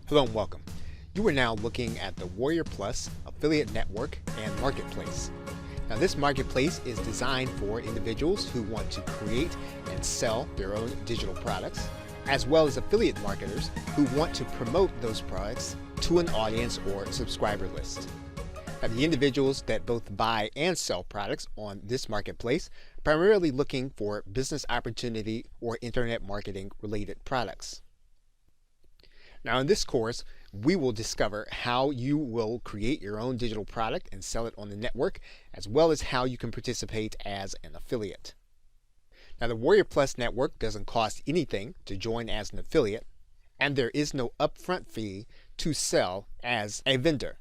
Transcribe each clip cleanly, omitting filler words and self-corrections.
Hello and welcome. You are now looking at the WarriorPlus affiliate network and marketplace. Now this marketplace is designed for individuals who want to create and sell their own digital products, as well as affiliate marketers who want to promote those products to an audience or subscriber list. Now the individuals that both buy and sell products on this marketplace are primarily looking for business opportunity or internet marketing related products. Now in this course, we will discover how you will create your own digital product and sell it on the network, as well as how you can participate as an affiliate. Now the WarriorPlus network doesn't cost anything to join as an affiliate, and there is no upfront fee to sell as a vendor.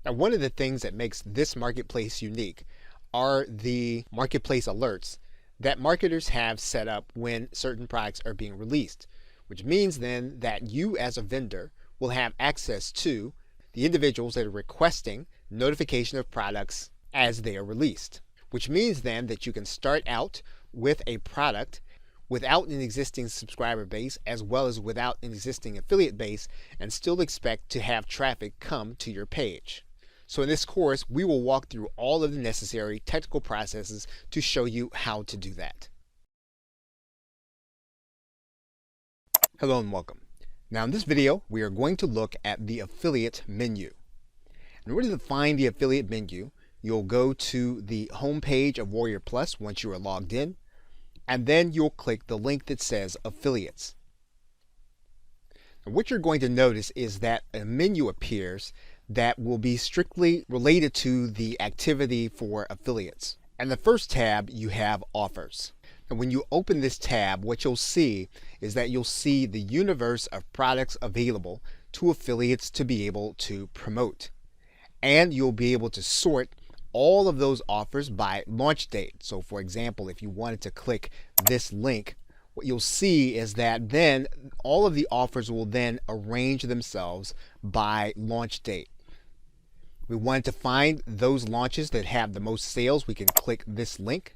Now one of the things that makes this marketplace unique are the marketplace alerts that marketers have set up when certain products are being released, which means then that you as a vendor will have access to the individuals that are requesting notification of products as they are released, which means then that you can start out with a product without an existing subscriber base as well as without an existing affiliate base and still expect to have traffic come to your page. So in this course, we will walk through all of the necessary technical processes to show you how to do that. Hello and welcome. Now in this video, we are going to look at the affiliate menu. In order to find the affiliate menu, you'll go to the home page of WarriorPlus once you are logged in, and then you'll click the link that says affiliates. Now, what you're going to notice is that a menu appears that will be strictly related to the activity for affiliates. And the first tab, you have offers. And when you open this tab, what you'll see is that you'll see the universe of products available to affiliates to be able to promote. And you'll be able to sort all of those offers by launch date. So for example, if you wanted to click this link, what you'll see is that then all of the offers will then arrange themselves by launch date. We wanted to find those launches that have the most sales. We can click this link.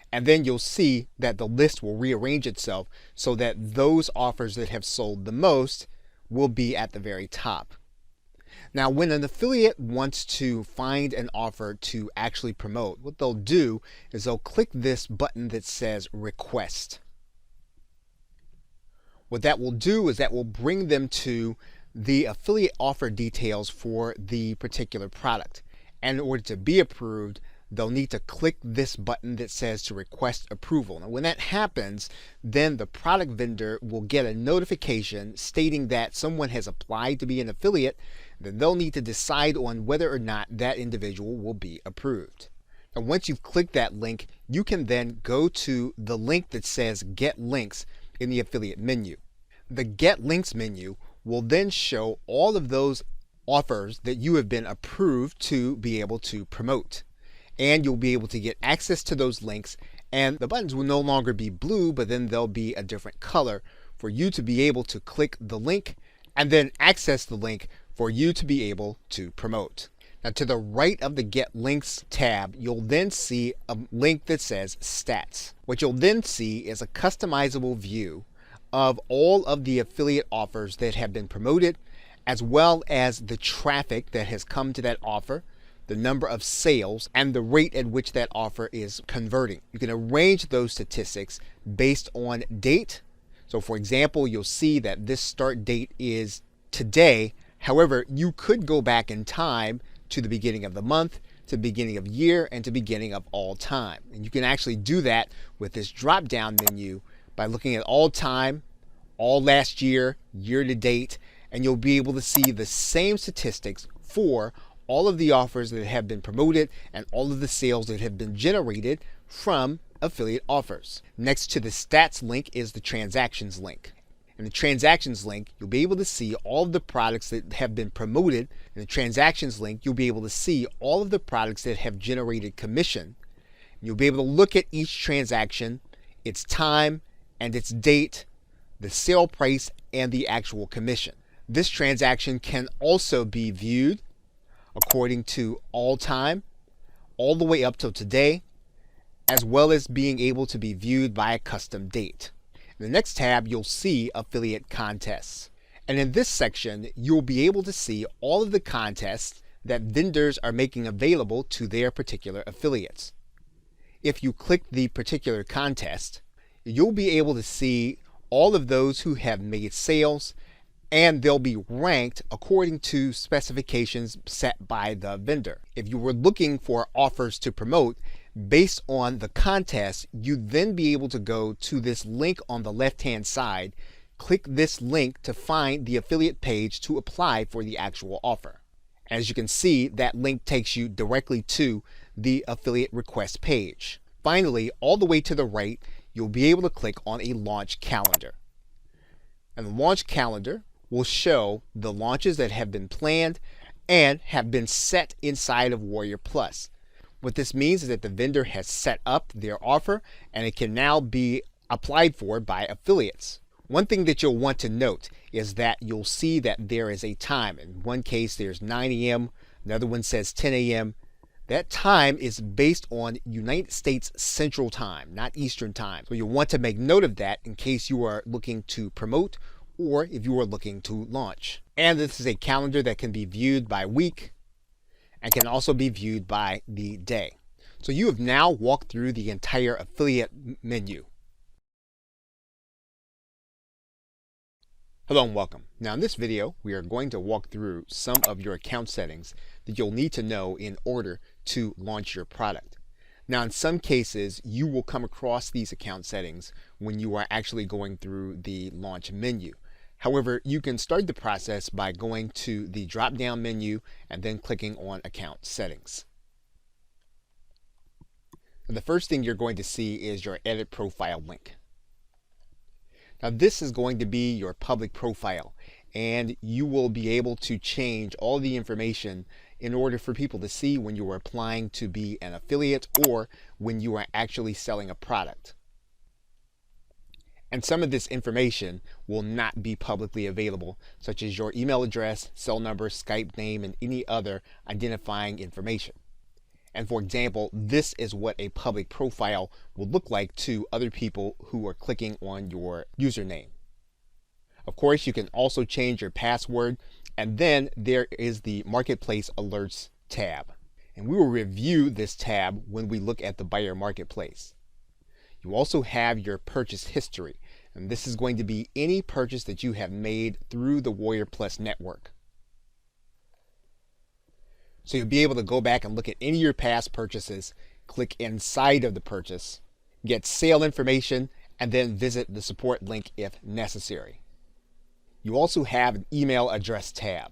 And then you'll see that the list will rearrange itself so that those offers that have sold the most will be at the very top. Now, when an affiliate wants to find an offer to actually promote, what they'll do is they'll click this button that says Request. What that will do is that will bring them to the affiliate offer details for the particular product. And in order to be approved, they'll need to click this button that says to request approval. Now when that happens, then the product vendor will get a notification stating that someone has applied to be an affiliate. Then they'll need to decide on whether or not that individual will be approved. Now once you've clicked that link, you can then go to the link that says Get Links in the affiliate menu. The Get Links menu will then show all of those offers that you have been approved to be able to promote. And you'll be able to get access to those links, and the buttons will no longer be blue, but then they'll be a different color for you to be able to click the link and then access the link for you to be able to promote. Now to the right of the Get Links tab, you'll then see a link that says Stats. What you'll then see is a customizable view of all of the affiliate offers that have been promoted, as well as the traffic that has come to that offer, the number of sales, and the rate at which that offer is converting. You can arrange those statistics based on date. So for example, you'll see that this start date is today. However, you could go back in time to the beginning of the month, to the beginning of year, and to beginning of all time. And you can actually do that with this drop-down menu by looking at all time, all last year, year to date, and you'll be able to see the same statistics for all of the offers that have been promoted and all of the sales that have been generated from affiliate offers. Next to the stats link is the transactions link. In the transactions link, you'll be able to see all of the products that have been promoted. In the transactions link, you'll be able to see all of the products that have generated commission. You'll be able to look at each transaction, its time and its date, the sale price, and the actual commission. This transaction can also be viewed according to all time, all the way up till today, as well as being able to be viewed by a custom date. In the next tab, you'll see affiliate contests. And in this section, you'll be able to see all of the contests that vendors are making available to their particular affiliates. If you click the particular contest, you'll be able to see all of those who have made sales, and they'll be ranked according to specifications set by the vendor. If you were looking for offers to promote based on the contest, you'd then be able to go to this link on the left-hand side, click this link to find the affiliate page to apply for the actual offer. As you can see, that link takes you directly to the affiliate request page. Finally, all the way to the right, you'll be able to click on a launch calendar. And the launch calendar will show the launches that have been planned and have been set inside of WarriorPlus. What this means is that the vendor has set up their offer and it can now be applied for by affiliates. One thing that you'll want to note is that you'll see that there is a time. In one case there's 9 a.m., another one says 10 a.m. That time is based on United States Central Time, not Eastern Time. So you'll want to make note of that in case you are looking to promote or if you are looking to launch. And this is a calendar that can be viewed by week and can also be viewed by the day. So you have now walked through the entire affiliate menu. Hello and welcome. Now in this video, we are going to walk through some of your account settings that you'll need to know in order to launch your product. Now in some cases, you will come across these account settings when you are actually going through the launch menu. However, you can start the process by going to the drop-down menu and then clicking on account settings. And the first thing you're going to see is your edit profile link. Now this is going to be your public profile, and you will be able to change all the information in order for people to see when you are applying to be an affiliate or when you are actually selling a product. And some of this information will not be publicly available, such as your email address, cell number, Skype name, and any other identifying information. And for example, this is what a public profile will look like to other people who are clicking on your username. Of course, you can also change your password, and then there is the Marketplace Alerts tab. And we will review this tab when we look at the buyer marketplace. You also have your purchase history, and this is going to be any purchase that you have made through the WarriorPlus network. So you'll be able to go back and look at any of your past purchases, click inside of the purchase, get sale information, and then visit the support link if necessary. You also have an email address tab.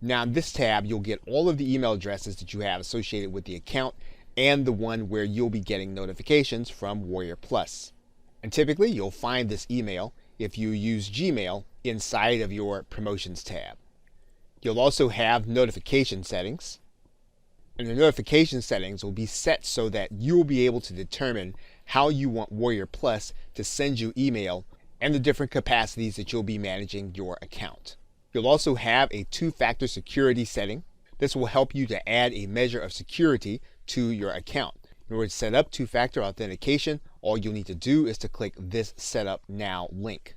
Now in this tab, you'll get all of the email addresses that you have associated with the account and the one where you'll be getting notifications from WarriorPlus. And typically you'll find this email if you use Gmail inside of your promotions tab. You'll also have notification settings, and the notification settings will be set so that you'll be able to determine how you want WarriorPlus to send you email and the different capacities that you'll be managing your account. You'll also have a two-factor security setting. This will help you to add a measure of security to your account. In order to set up two-factor authentication, all you'll need to do is to click this Setup Now link.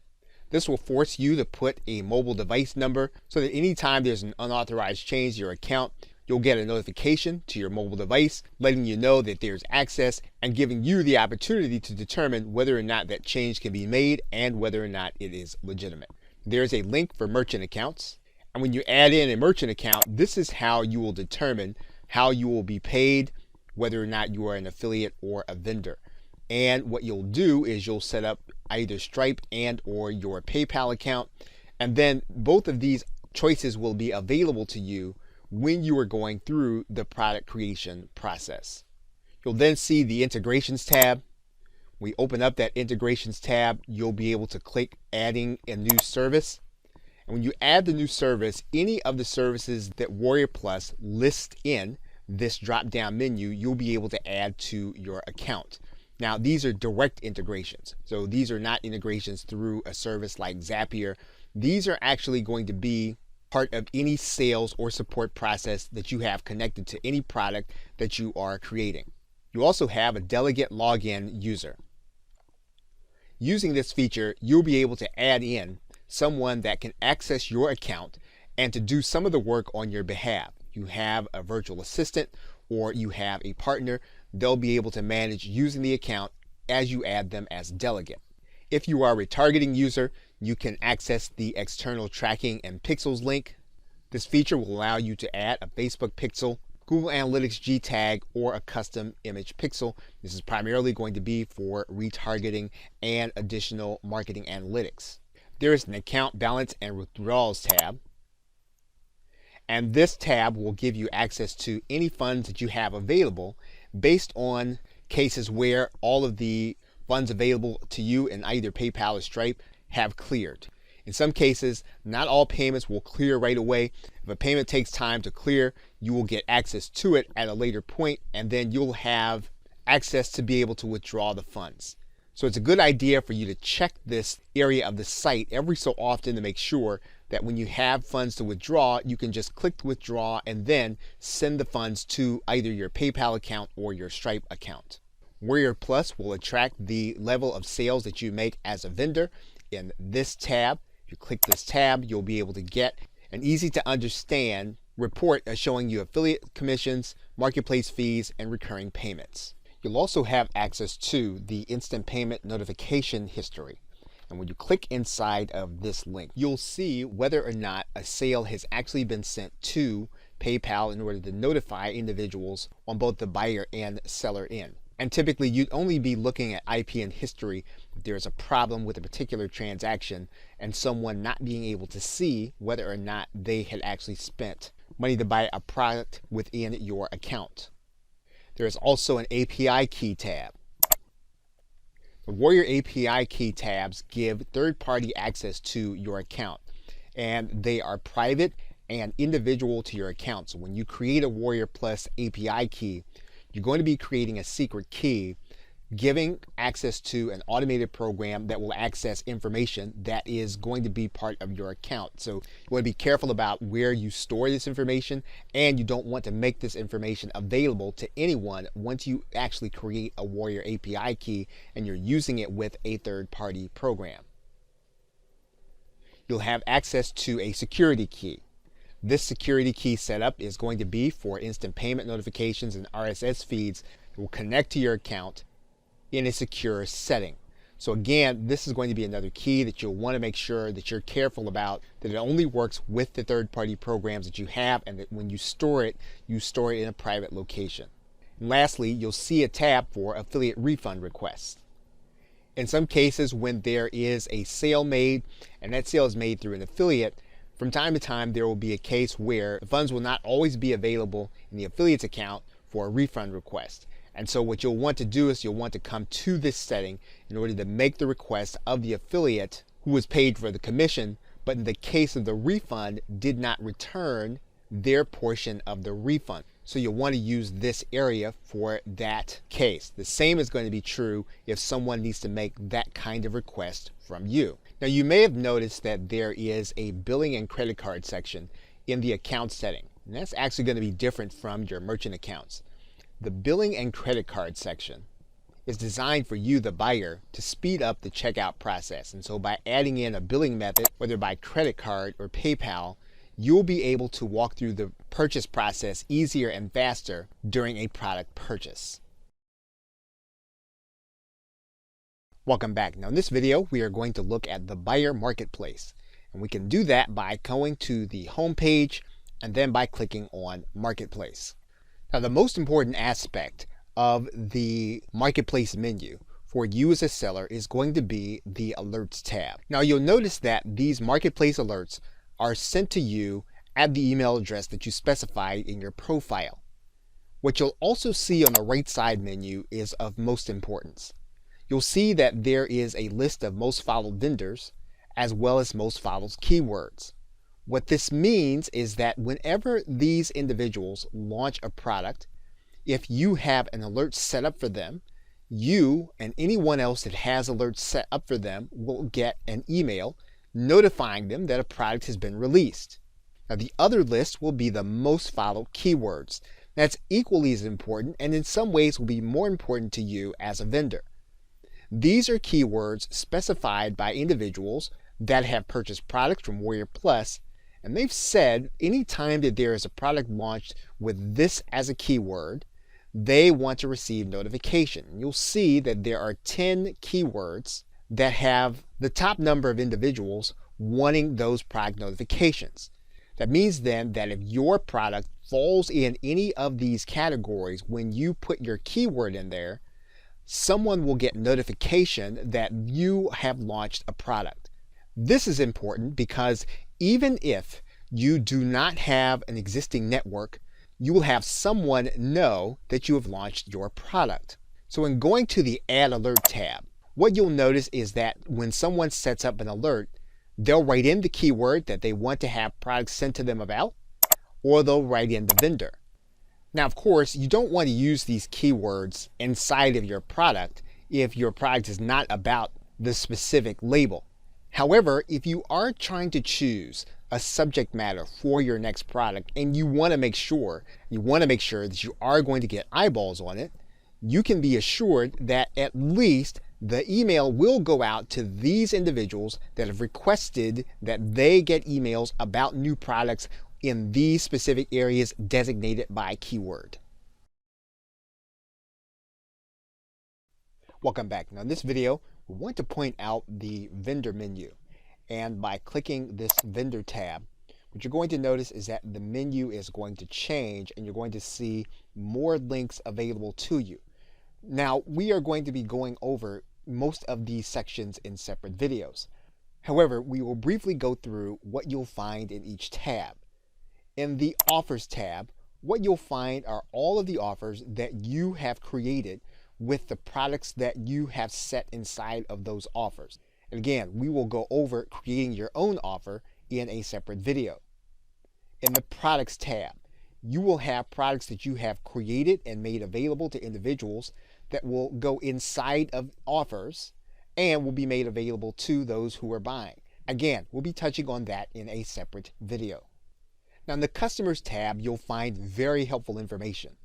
This will force you to put a mobile device number so that anytime there's an unauthorized change to your account, you'll get a notification to your mobile device letting you know that there's access and giving you the opportunity to determine whether or not that change can be made and whether or not it is legitimate. There's a link for merchant accounts, and when you add in a merchant account, this is how you will determine how you will be paid, whether or not you are an affiliate or a vendor. And what you'll do is you'll set up either Stripe and or your PayPal account, and then both of these choices will be available to you when you are going through the product creation process. You'll then see the integrations tab. We open up that integrations tab, you'll be able to click adding a new service. And when you add the new service, any of the services that WarriorPlus lists in this drop-down menu, you'll be able to add to your account. Now, these are direct integrations. So these are not integrations through a service like Zapier. These are actually going to be part of any sales or support process that you have connected to any product that you are creating. You also have a delegate login user. Using this feature, you'll be able to add in someone that can access your account and to do some of the work on your behalf. You have a virtual assistant or you have a partner, they'll be able to manage using the account as you add them as delegate. If you are a retargeting user, you can access the external tracking and pixels link. This feature will allow you to add a Facebook pixel, Google Analytics G tag, or a custom image pixel. This is primarily going to be for retargeting and additional marketing analytics. There is an account balance and withdrawals tab. And this tab will give you access to any funds that you have available based on cases where all of the funds available to you in either PayPal or Stripe have cleared. In some cases, not all payments will clear right away. If a payment takes time to clear, you will get access to it at a later point, and then you'll have access to be able to withdraw the funds. So it's a good idea for you to check this area of the site every so often to make sure that when you have funds to withdraw, you can just click to withdraw and then send the funds to either your PayPal account or your Stripe account. WarriorPlus will attract the level of sales that you make as a vendor in this tab. If you click this tab, you'll be able to get an easy to understand report showing you affiliate commissions, marketplace fees, and recurring payments. You'll also have access to the instant payment notification history. And when you click inside of this link, you'll see whether or not a sale has actually been sent to PayPal in order to notify individuals on both the buyer and seller end. And typically you'd only be looking at IPN history if there's a problem with a particular transaction and someone not being able to see whether or not they had actually spent money to buy a product within your account. There is also an API key tab. The Warrior API key tabs give third-party access to your account, and they are private and individual to your account. So when you create a WarriorPlus API key, you're going to be creating a secret key, giving access to an automated program that will access information that is going to be part of your account. So you want to be careful about where you store this information, and you don't want to make this information available to anyone once you actually create a Warrior API key and you're using it with a third-party program. You'll have access to a security key. This security key setup is going to be for instant payment notifications and RSS feeds that will connect to your account in a secure setting. So again, this is going to be another key that you'll want to make sure that you're careful about, that it only works with the third-party programs that you have, and that when you store it in a private location. And lastly, you'll see a tab for affiliate refund requests. In some cases, when there is a sale made and that sale is made through an affiliate, from time to time there will be a case where the funds will not always be available in the affiliate's account for a refund request. And so what you'll want to do is you'll want to come to this setting in order to make the request of the affiliate who was paid for the commission, but in the case of the refund did not return their portion of the refund. So you'll want to use this area for that case. The same is going to be true if someone needs to make that kind of request from you. Now you may have noticed that there is a billing and credit card section in the account setting. And that's actually going to be different from your merchant accounts. The billing and credit card section is designed for you, the buyer, to speed up the checkout process. And so by adding in a billing method, whether by credit card or PayPal, you'll be able to walk through the purchase process easier and faster during a product purchase. Welcome back. Now in this video, we are going to look at the buyer marketplace. And we can do that by going to the home page and then by clicking on Marketplace. Now the most important aspect of the Marketplace menu for you as a seller is going to be the Alerts tab. Now you'll notice that these Marketplace alerts are sent to you at the email address that you specified in your profile. What you'll also see on the right side menu is of most importance. You'll see that there is a list of most followed vendors as well as most followed keywords. What this means is that whenever these individuals launch a product, if you have an alert set up for them, you and anyone else that has alerts set up for them will get an email notifying them that a product has been released. Now the other list will be the most followed keywords. That's equally as important and in some ways will be more important to you as a vendor. These are keywords specified by individuals that have purchased products from WarriorPlus, and they've said anytime that there is a product launched with this as a keyword, they want to receive notification. You'll see that there are 10 keywords that have the top number of individuals wanting those product notifications. That means then that if your product falls in any of these categories, when you put your keyword in there, someone will get notification that you have launched a product. This is important because even if you do not have an existing network, you will have someone know that you have launched your product. So in going to the Add Alert tab, what you'll notice is that when someone sets up an alert, they'll write in the keyword that they want to have products sent to them about, or they'll write in the vendor. Now, of course, you don't want to use these keywords inside of your product if your product is not about the specific label. However, if you are trying to choose a subject matter for your next product and you want to make sure that you are going to get eyeballs on it, you can be assured that at least the email will go out to these individuals that have requested that they get emails about new products in these specific areas designated by keyword. Welcome back. Now in this video, we want to point out the vendor menu. And by clicking this vendor tab, what you're going to notice is that the menu is going to change and you're going to see more links available to you. Now, we are going to be going over most of these sections in separate videos. However, we will briefly go through what you'll find in each tab. In the Offers tab, what you'll find are all of the offers that you have created with the products that you have set inside of those offers. And again, we will go over creating your own offer in a separate video. In the Products tab, you will have products that you have created and made available to individuals that will go inside of offers and will be made available to those who are buying. Again, we'll be touching on that in a separate video. Now in the Customers tab, you'll find very helpful information.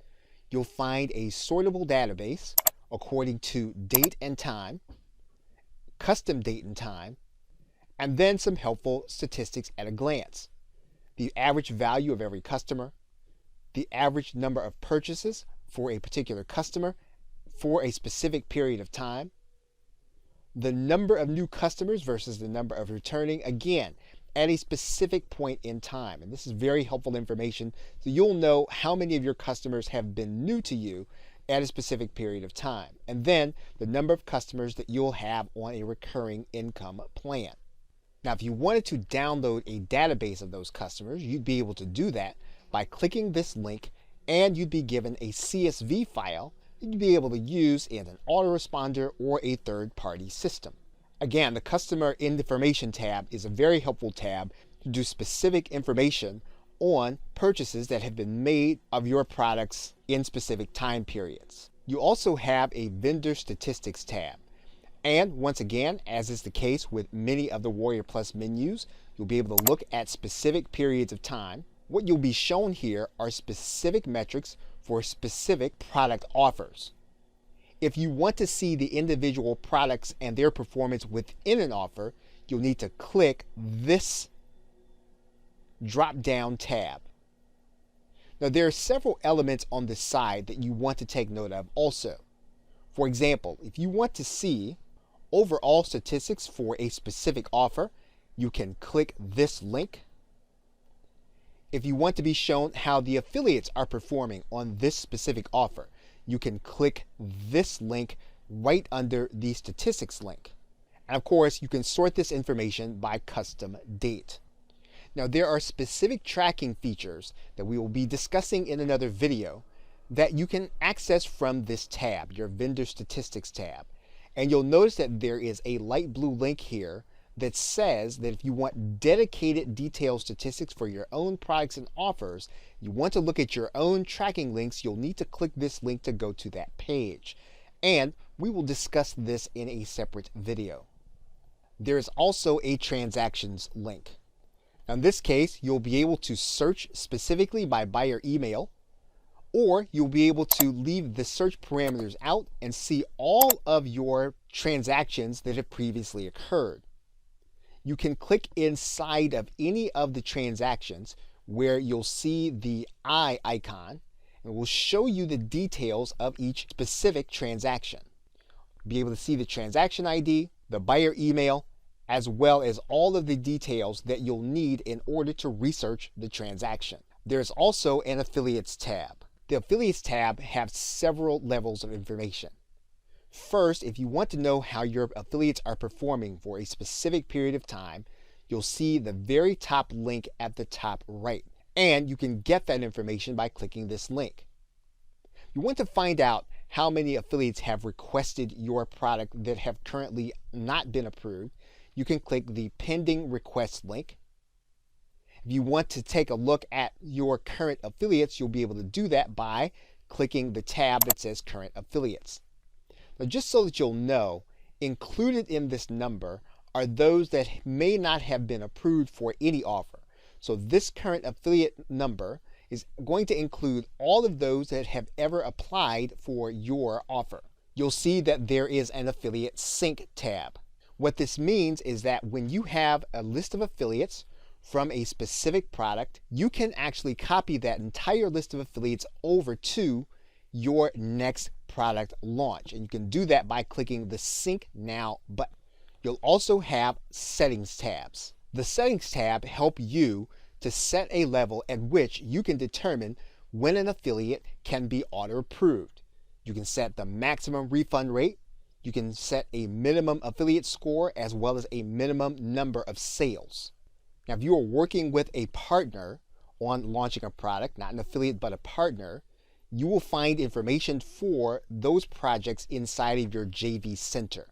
You'll find a sortable database according to date and time, custom date and time, and then some helpful statistics at a glance. The average value of every customer, the average number of purchases for a particular customer for a specific period of time, the number of new customers versus the number of returning, again, at a specific point in time. And this is very helpful information, so you'll know how many of your customers have been new to you at a specific period of time. And then the number of customers that you'll have on a recurring income plan. Now, if you wanted to download a database of those customers, you'd be able to do that by clicking this link, and you'd be given a CSV file that you'd be able to use in an autoresponder or a third-party system. Again, the Customer Information tab is a very helpful tab to do specific information on purchases that have been made of your products in specific time periods. You also have a Vendor Statistics tab. And once again, as is the case with many of the WarriorPlus menus, you'll be able to look at specific periods of time. What you'll be shown here are specific metrics for specific product offers. If you want to see the individual products and their performance within an offer, you'll need to click this drop-down tab. Now, there are several elements on the side that you want to take note of also. For example, if you want to see overall statistics for a specific offer, you can click this link. If you want to be shown how the affiliates are performing on this specific offer, you can click this link right under the statistics link. And of course, you can sort this information by custom date. Now, there are specific tracking features that we will be discussing in another video that you can access from this tab, your Vendor Statistics tab. And you'll notice that there is a light blue link here that says that if you want dedicated detailed statistics for your own products and offers, you want to look at your own tracking links, you'll need to click this link to go to that page. And we will discuss this in a separate video. There is also a transactions link. Now in this case, you'll be able to search specifically by buyer email Or you'll be able to leave the search parameters out and see all of your transactions that have previously occurred. You can click inside of any of the transactions where you'll see the eye icon, and it will show you the details of each specific transaction. You'll be able to see the transaction ID, the buyer email, as well as all of the details that you'll need in order to research the transaction. There's also an Affiliates tab. The Affiliates tab has several levels of information. First, if you want to know how your affiliates are performing for a specific period of time, you'll see the very top link at the top right. And you can get that information by clicking this link. You want to find out how many affiliates have requested your product that have currently not been approved. You can click the pending request link. If you want to take a look at your current affiliates, you'll be able to do that by clicking the tab that says Current Affiliates. Now, just so that you'll know, included in this number are those that may not have been approved for any offer. So this current affiliate number is going to include all of those that have ever applied for your offer. You'll see that there is an Affiliate Sync tab. What this means is that when you have a list of affiliates from a specific product, you can actually copy that entire list of affiliates over to your next product launch. And you can do that by clicking the Sync Now button. You'll also have Settings tabs. The Settings tab help you to set a level at which you can determine when an affiliate can be auto-approved. You can set the maximum refund rate. You can set a minimum affiliate score as well as a minimum number of sales. Now, if you are working with a partner on launching a product, not an affiliate but a partner, you will find information for those projects inside of your JV Center.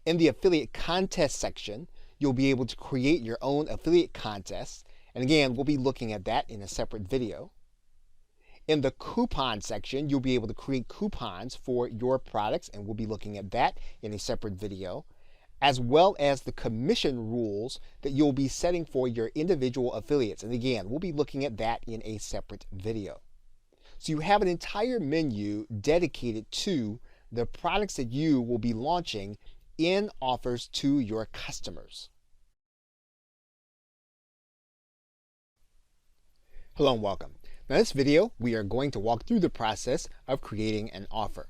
In the affiliate contest section, you'll be able to create your own affiliate contests. And again, we'll be looking at that in a separate video. In the coupon section, you'll be able to create coupons for your products, and we'll be looking at that in a separate video, as well as the commission rules that you'll be setting for your individual affiliates. And again, we'll be looking at that in a separate video. So you have an entire menu dedicated to the products that you will be launching in offers to your customers. Hello and welcome. Now, in this video, we are going to walk through the process of creating an offer.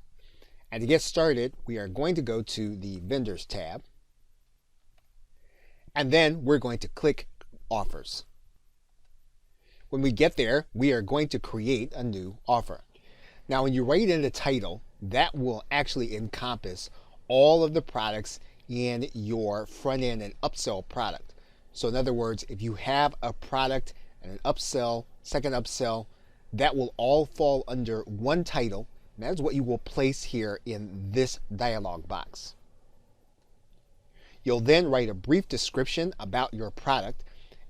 And to get started, we are going to go to the Vendors tab. And then we're going to click Offers. When we get there, we are going to create a new offer. Now, when you write in the title, that will actually encompass all of the products in your front-end and upsell product. So in other words, if you have a product and an upsell, second upsell, that will all fall under one title. And that is what you will place here in this dialog box. You'll then write a brief description about your product,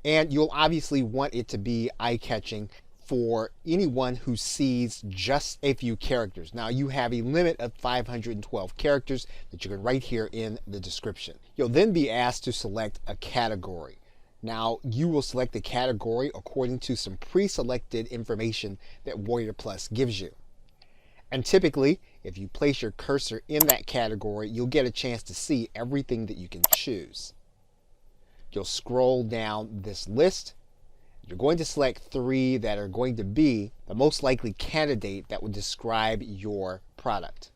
and you'll obviously want it to be eye-catching for anyone who sees just a few characters. Now, you have a limit of 512 characters that you can write here in the description. You'll then be asked to select a category. Now, you will select the category according to some pre-selected information that WarriorPlus gives you. And typically, if you place your cursor in that category, you'll get a chance to see everything that you can choose. You'll scroll down this list. You're going to select 3 that are going to be the most likely candidate that would describe your product.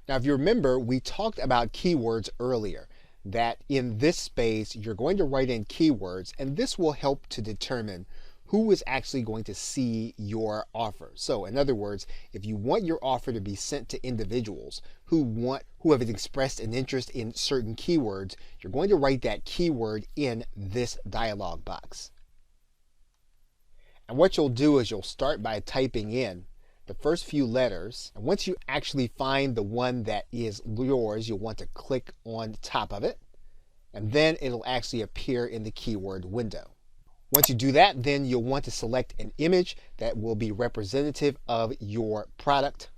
Now, if you remember, we talked about keywords earlier, that in this space, you're going to write in keywords, and this will help to determine who is actually going to see your offer. So in other words, if you want your offer to be sent to individuals who have expressed an interest in certain keywords, you're going to write that keyword in this dialog box. And what you'll do is you'll start by typing in the first few letters. And once you actually find the one that is yours, you'll want to click on top of it, and then it'll actually appear in the keyword window. Once you do that, then you'll want to select an image that will be representative of your product.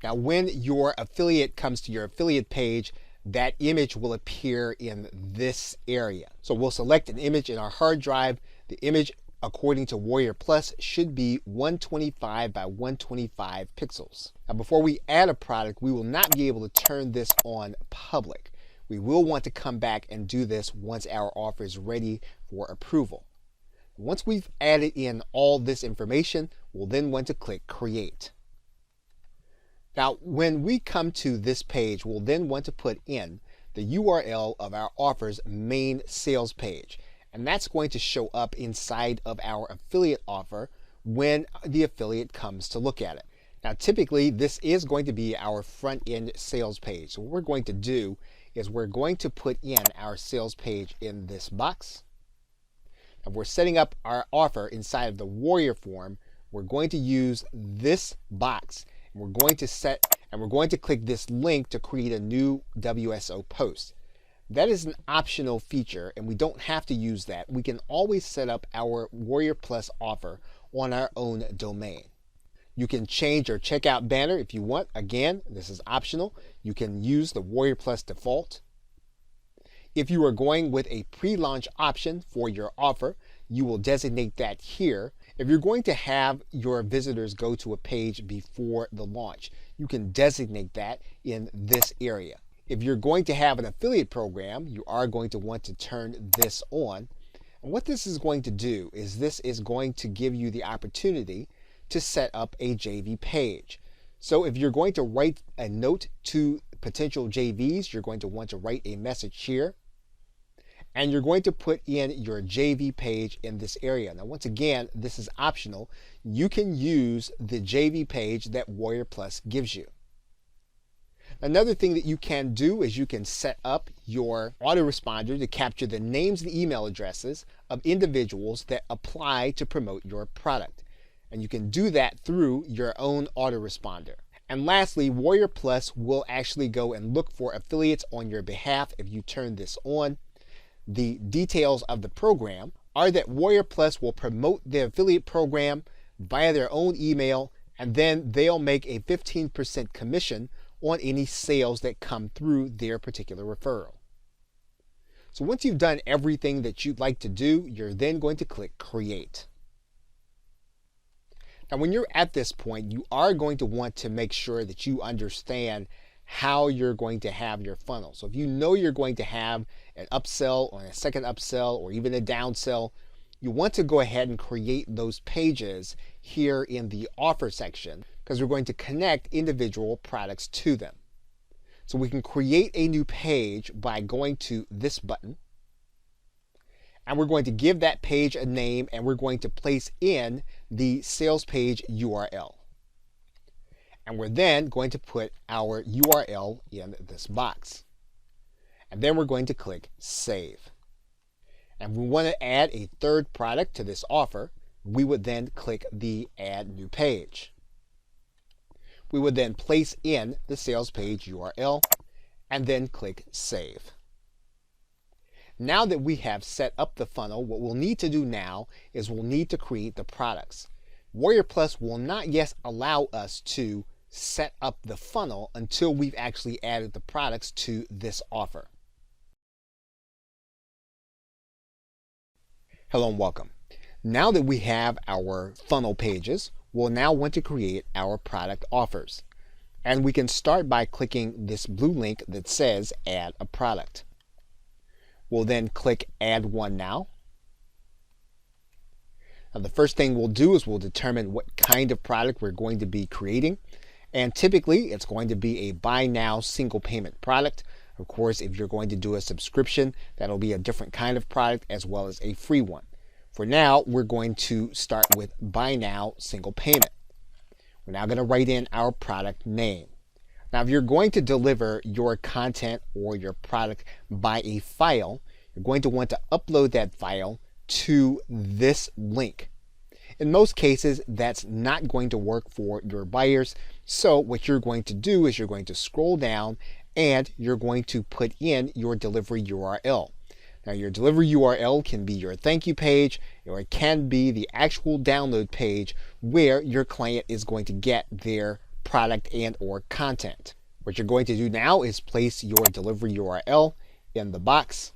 Now, when your affiliate comes to your affiliate page, that image will appear in this area. So we'll select an image in our hard drive. The image according to WarriorPlus, should be 125 by 125 pixels. Now, before we add a product, we will not be able to turn this on public. We will want to come back and do this once our offer is ready for approval. Once we've added in all this information, we'll then want to click Create. Now, when we come to this page, we'll then want to put in the URL of our offer's main sales page. And that's going to show up inside of our affiliate offer when the affiliate comes to look at it. Now, typically, this is going to be our front-end sales page. So what we're going to do is we're going to put in our sales page in this box. If we're setting up our offer inside of the Warrior form, we're going to use this box. We're going to click this link to create a new WSO post. That is an optional feature, and we don't have to use that. We can always set up our WarriorPlus offer on our own domain. You can change your checkout banner if you want. Again, this is optional. You can use the WarriorPlus default. If you are going with a pre-launch option for your offer, you will designate that here. If you're going to have your visitors go to a page before the launch, you can designate that in this area. If you're going to have an affiliate program, you are going to want to turn this on. And what this is going to do is this is going to give you the opportunity to set up a JV page. So if you're going to write a note to potential JVs, you're going to want to write a message here. And you're going to put in your JV page in this area. Now, once again, this is optional. You can use the JV page that WarriorPlus gives you. Another thing that you can do is you can set up your autoresponder to capture the names and email addresses of individuals that apply to promote your product. And you can do that through your own autoresponder. And lastly, WarriorPlus will actually go and look for affiliates on your behalf if you turn this on. The details of the program are that WarriorPlus will promote the affiliate program via their own email, and then they'll make a 15% commission on any sales that come through their particular referral. So once you've done everything that you'd like to do, you're then going to click Create. Now, when you're at this point, you are going to want to make sure that you understand how you're going to have your funnel. So if you know you're going to have an upsell or a second upsell or even a downsell, you want to go ahead and create those pages here in the offer section, because we're going to connect individual products to them. So we can create a new page by going to this button, and we're going to give that page a name, and we're going to place in the sales page URL. And we're then going to put our URL in this box. And then we're going to click Save. And if we want to add a third product to this offer, we would then click the Add New Page. We would then place in the sales page URL and then click Save. Now that we have set up the funnel, what we'll need to do now is we'll need to create the products. WarriorPlus will not yet allow us to set up the funnel until we've actually added the products to this offer. Hello and welcome. Now that we have our funnel pages, we'll now want to create our product offers. And we can start by clicking this blue link that says Add a Product. We'll then click Add One Now. Now, the first thing we'll do is we'll determine what kind of product we're going to be creating. And typically, it's going to be a buy now single payment product. Of course, if you're going to do a subscription, that'll be a different kind of product as well as a free one. For now, we're going to start with buy now single payment. We're now going to write in our product name. Now, if you're going to deliver your content or your product by a file, you're going to want to upload that file to this link. In most cases, that's not going to work for your buyers. So what you're going to do is you're going to scroll down and you're going to put in your delivery URL. Now, your delivery URL can be your thank you page, or it can be the actual download page where your client is going to get their product and or content. What you're going to do now is place your delivery URL in the box.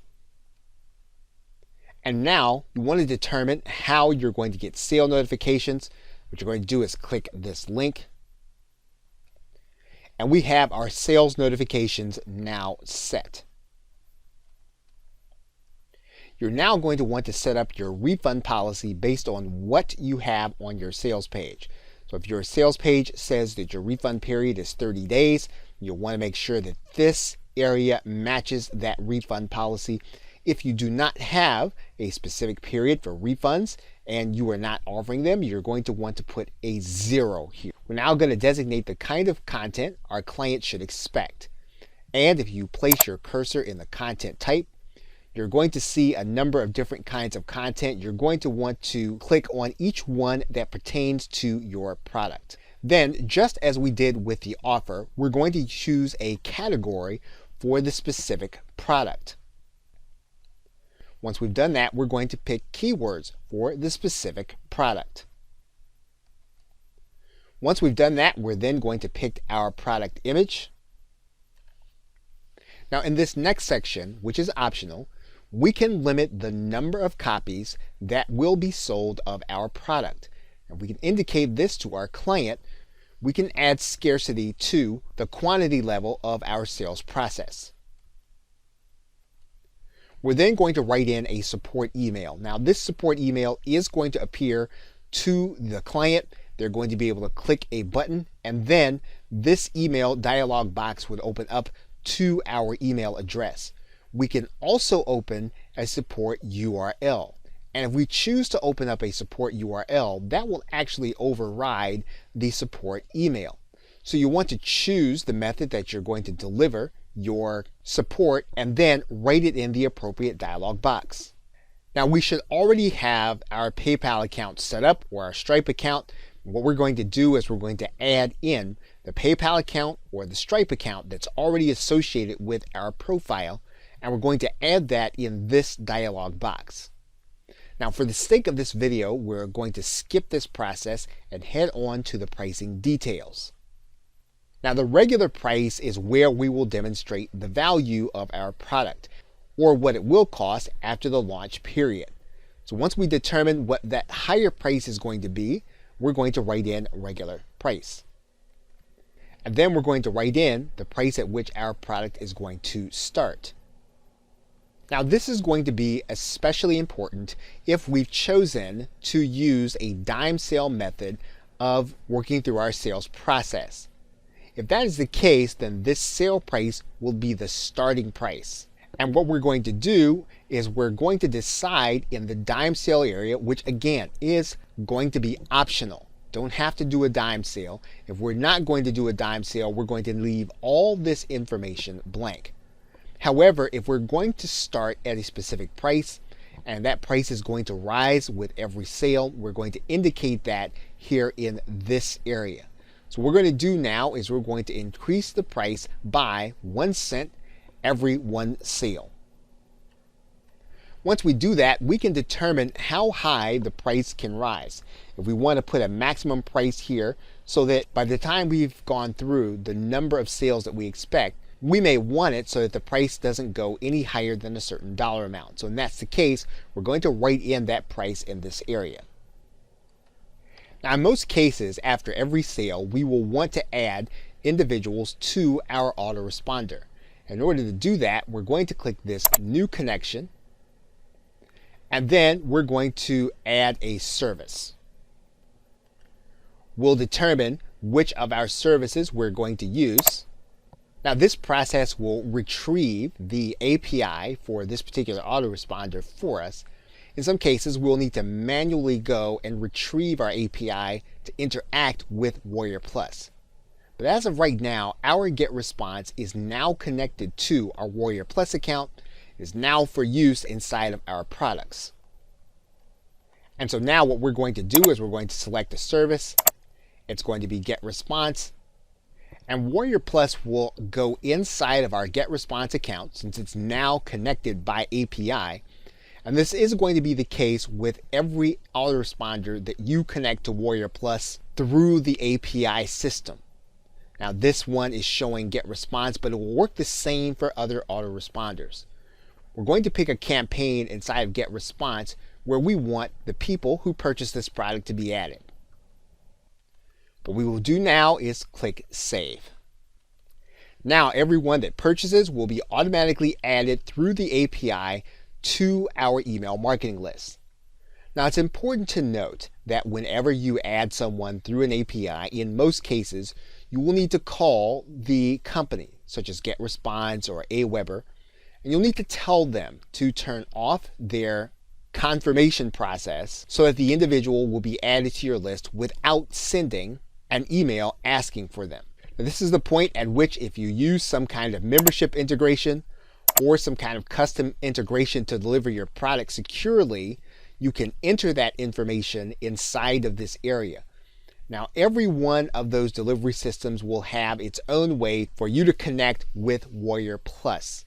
And now you want to determine how you're going to get sale notifications. What you're going to do is click this link. And we have our sales notifications now set. You're now going to want to set up your refund policy based on what you have on your sales page. So if your sales page says that your refund period is 30 days, you'll want to make sure that this area matches that refund policy. If you do not have a specific period for refunds and you are not offering them, you're going to want to put a 0 here. We're now going to designate the kind of content our client should expect. And if you place your cursor in the content type, you're going to see a number of different kinds of content. You're going to want to click on each one that pertains to your product. Then, just as we did with the offer, we're going to choose a category for the specific product. Once we've done that, we're going to pick keywords for the specific product. Once we've done that, we're then going to pick our product image. Now, in this next section, which is optional, we can limit the number of copies that will be sold of our product. And we can indicate this to our client. We can add scarcity to the quantity level of our sales process. We're then going to write in a support email. Now, this support email is going to appear to the client. They're going to be able to click a button, and then this email dialog box would open up to our email address. We can also open a support URL. And if we choose to open up a support URL, that will actually override the support email. So you want to choose the method that you're going to deliver your support and then write it in the appropriate dialog box. Now, we should already have our PayPal account set up or our Stripe account. What we're going to do is we're going to add in the PayPal account or the Stripe account that's already associated with our profile, and we're going to add that in this dialog box. Now, for the sake of this video, we're going to skip this process and head on to the pricing details. Now, the regular price is where we will demonstrate the value of our product or what it will cost after the launch period. So once we determine what that higher price is going to be, we're going to write in regular price. And then we're going to write in the price at which our product is going to start. Now, this is going to be especially important if we've chosen to use a dime sale method of working through our sales process. If that is the case, then this sale price will be the starting price. And what we're going to do is we're going to decide in the dime sale area, which again is going to be optional. Don't have to do a dime sale. If we're not going to do a dime sale, we're going to leave all this information blank. However, if we're going to start at a specific price and that price is going to rise with every sale, we're going to indicate that here in this area. So what we're going to do now is we're going to increase the price by 1 cent every one sale. Once we do that, we can determine how high the price can rise. If we want to put a maximum price here so that by the time we've gone through the number of sales that we expect, we may want it so that the price doesn't go any higher than a certain dollar amount. So if that's the case, we're going to write in that price in this area. Now, in most cases, after every sale, we will want to add individuals to our autoresponder. In order to do that, we're going to click this new connection, and then we're going to add a service. We'll determine which of our services we're going to use. Now, this process will retrieve the API for this particular autoresponder for us. In some cases, we'll need to manually go and retrieve our API to interact with WarriorPlus. But as of right now, our GetResponse is now connected to our WarriorPlus account, is now for use inside of our products. And so now what we're going to do is we're going to select a service. It's going to be GetResponse. And WarriorPlus will go inside of our GetResponse account since it's now connected by API. And this is going to be the case with every autoresponder that you connect to WarriorPlus through the API system. Now, this one is showing GetResponse, but it will work the same for other autoresponders. we're going to pick a campaign inside of Get Response where we want the people who purchase this product to be added. What we will do now is click Save. Now everyone that purchases will be automatically added through the API to our email marketing list. Now it's important to note that whenever you add someone through an API, in most cases, you will need to call the company, such as Get Response or Aweber, and you'll need to tell them to turn off their confirmation process so that the individual will be added to your list without sending an email asking for them. Now, this is the point at which if you use some kind of membership integration or some kind of custom integration to deliver your product securely, you can enter that information inside of this area. Now, every one of those delivery systems will have its own way for you to connect with WarriorPlus.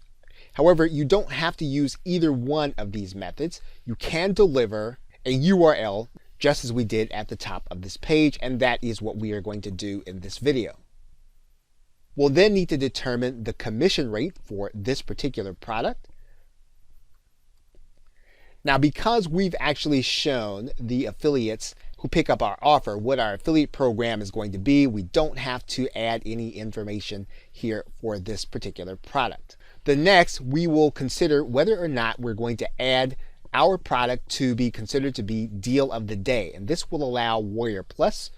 However, you don't have to use either one of these methods. You can deliver a URL just as we did at the top of this page, and that is what we are going to do in this video. We'll then need to determine the commission rate for this particular product. Now, because we've actually shown the affiliates who pick up our offer what our affiliate program is going to be, we don't have to add any information here for this particular product. The next, we will consider whether or not we're going to add our product to be considered to be deal of the day. And this will allow WarriorPlus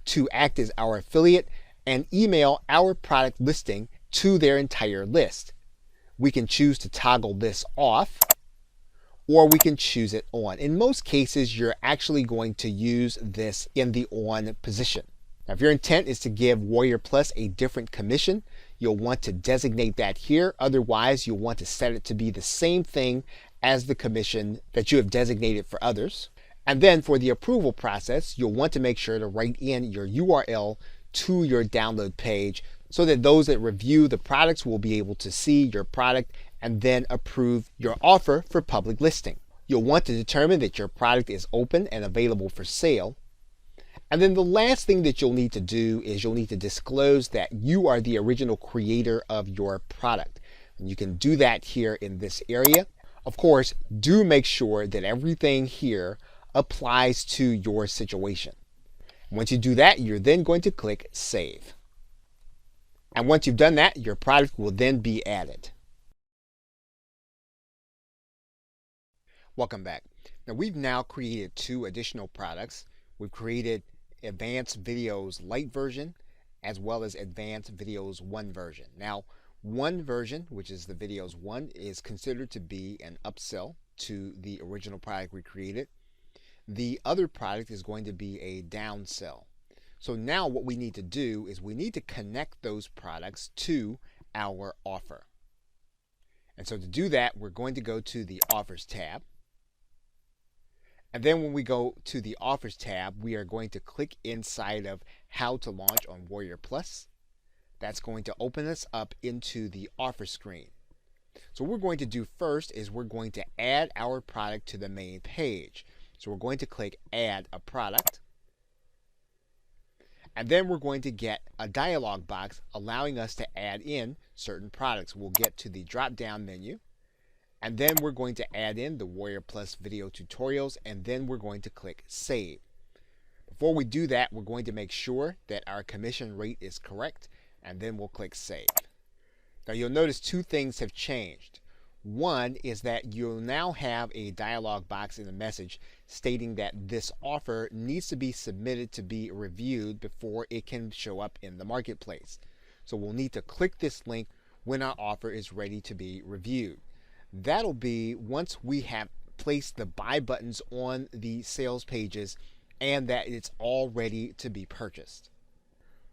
to act as our affiliate and email our product listing to their entire list. We can choose to toggle this off, or we can choose it on. In most cases, you're actually going to use this in the on position. Now, if your intent is to give WarriorPlus a different commission, you'll want to designate that here. Otherwise, you'll want to set it to be the same thing as the commission that you have designated for others. And then for the approval process, you'll want to make sure to write in your URL to your download page so that those that review the products will be able to see your product and then approve your offer for public listing. You'll want to determine that your product is open and available for sale. And then the last thing that you'll need to do is you'll need to disclose that you are the original creator of your product. And you can do that here in this area. Of course, do make sure that everything here applies to your situation. Once you do that, you're then going to click Save. And once you've done that, your product will then be added. Welcome back. Now we've now created 2 additional products. We've created Advanced Videos Lite version as well as Advanced Videos 1 version. Now 1 version, which is the Videos 1, is considered to be an upsell to the original product we created. The other product is going to be a downsell. So now what we need to do is we need to connect those products to our offer. And so to do that, we're going to go to the Offers tab. And then when we go to the Offers tab, we are going to click inside of How to Launch on WarriorPlus. That's going to open us up into the offer screen. So what we're going to do first is we're going to add our product to the main page. So we're going to click Add a Product. And then we're going to get a dialog box allowing us to add in certain products. We'll get to the drop-down menu. And then we're going to add in the WarriorPlus video tutorials, and then we're going to click Save. Before we do that, we're going to make sure that our commission rate is correct, and then we'll click Save. Now you'll notice 2 things have changed. One is that you'll now have a dialog box in the message stating that this offer needs to be submitted to be reviewed before it can show up in the marketplace. So we'll need to click this link when our offer is ready to be reviewed. That'll be once we have placed the buy buttons on the sales pages and that it's all ready to be purchased.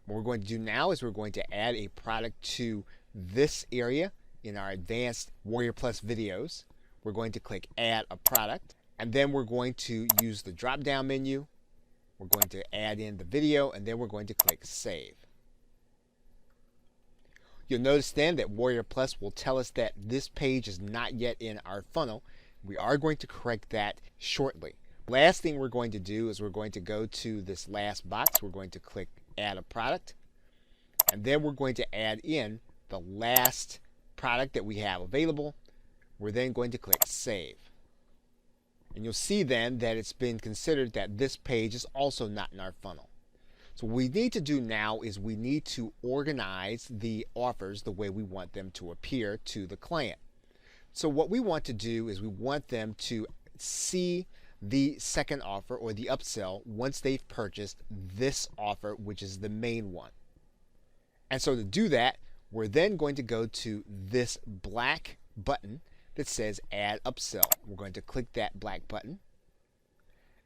What we're going to do now is we're going to add a product to this area in our advanced WarriorPlus videos. We're going to click Add a Product, and then we're going to use the drop-down menu. We're going to add in the video, and then we're going to click Save. You'll notice then that WarriorPlus will tell us that this page is not yet in our funnel. We are going to correct that shortly. Last thing we're going to do is we're going to go to this last box. We're going to click Add a Product, and then we're going to add in the last product that we have available. We're then going to click Save. And you'll see then that it's been considered that this page is also not in our funnel. So what we need to do now is we need to organize the offers the way we want them to appear to the client. So what we want to do is we want them to see the second offer or the upsell once they've purchased this offer, which is the main one. And so to do that, we're then going to go to this black button that says Add Upsell. We're going to click that black button.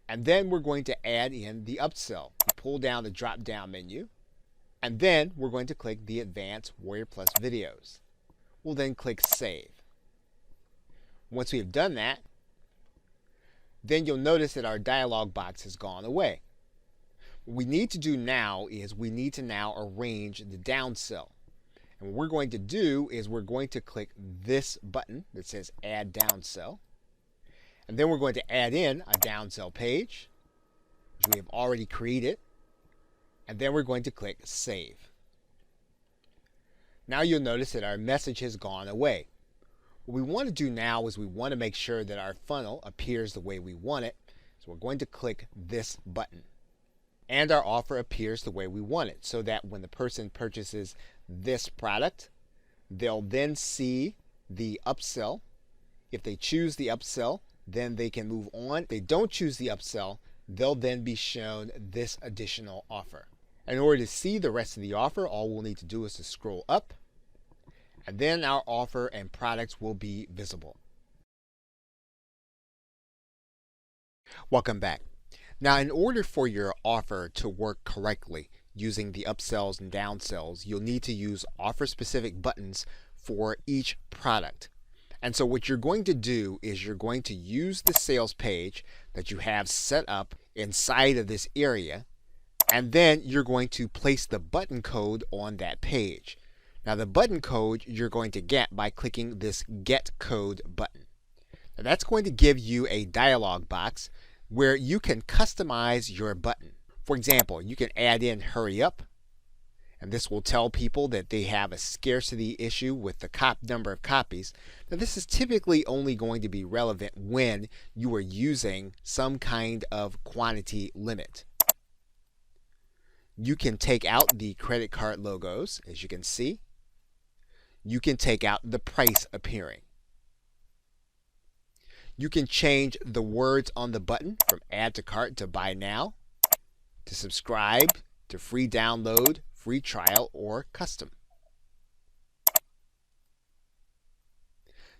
And then we're going to add in the upsell. We pull down the drop-down menu. And then we're going to click the Advanced WarriorPlus videos. We'll then click Save. Once we have done that, then you'll notice that our dialog box has gone away. What we need to do now is we need to now arrange the downsell. And what we're going to do is we're going to click this button that says Add Downsell. And then we're going to add in a downsell page, which we have already created. And then we're going to click Save. Now you'll notice that our message has gone away. What we want to do now is we want to make sure that our funnel appears the way we want it. So we're going to click this button. And our offer appears the way we want it, so that when the person purchases this product, they'll then see the upsell. If they choose the upsell, then they can move on. If they don't choose the upsell, they'll then be shown this additional offer. In order to see the rest of the offer, all we'll need to do is to scroll up, and then our offer and products will be visible. Welcome back. Now, in order for your offer to work correctly using the upsells and downsells, you'll need to use offer-specific buttons for each product. And so what you're going to do is you're going to use the sales page that you have set up inside of this area, and then you're going to place the button code on that page. Now, the button code you're going to get by clicking this Get Code button. Now, that's going to give you a dialog box where you can customize your button. For example, you can add in Hurry Up, and this will tell people that they have a scarcity issue with the number of copies. Now, this is typically only going to be relevant when you are using some kind of quantity limit. You can take out the credit card logos, as you can see. You can take out the price appearing. You can change the words on the button from Add to Cart to Buy Now, to Subscribe, to Free Download, Free Trial, or Custom.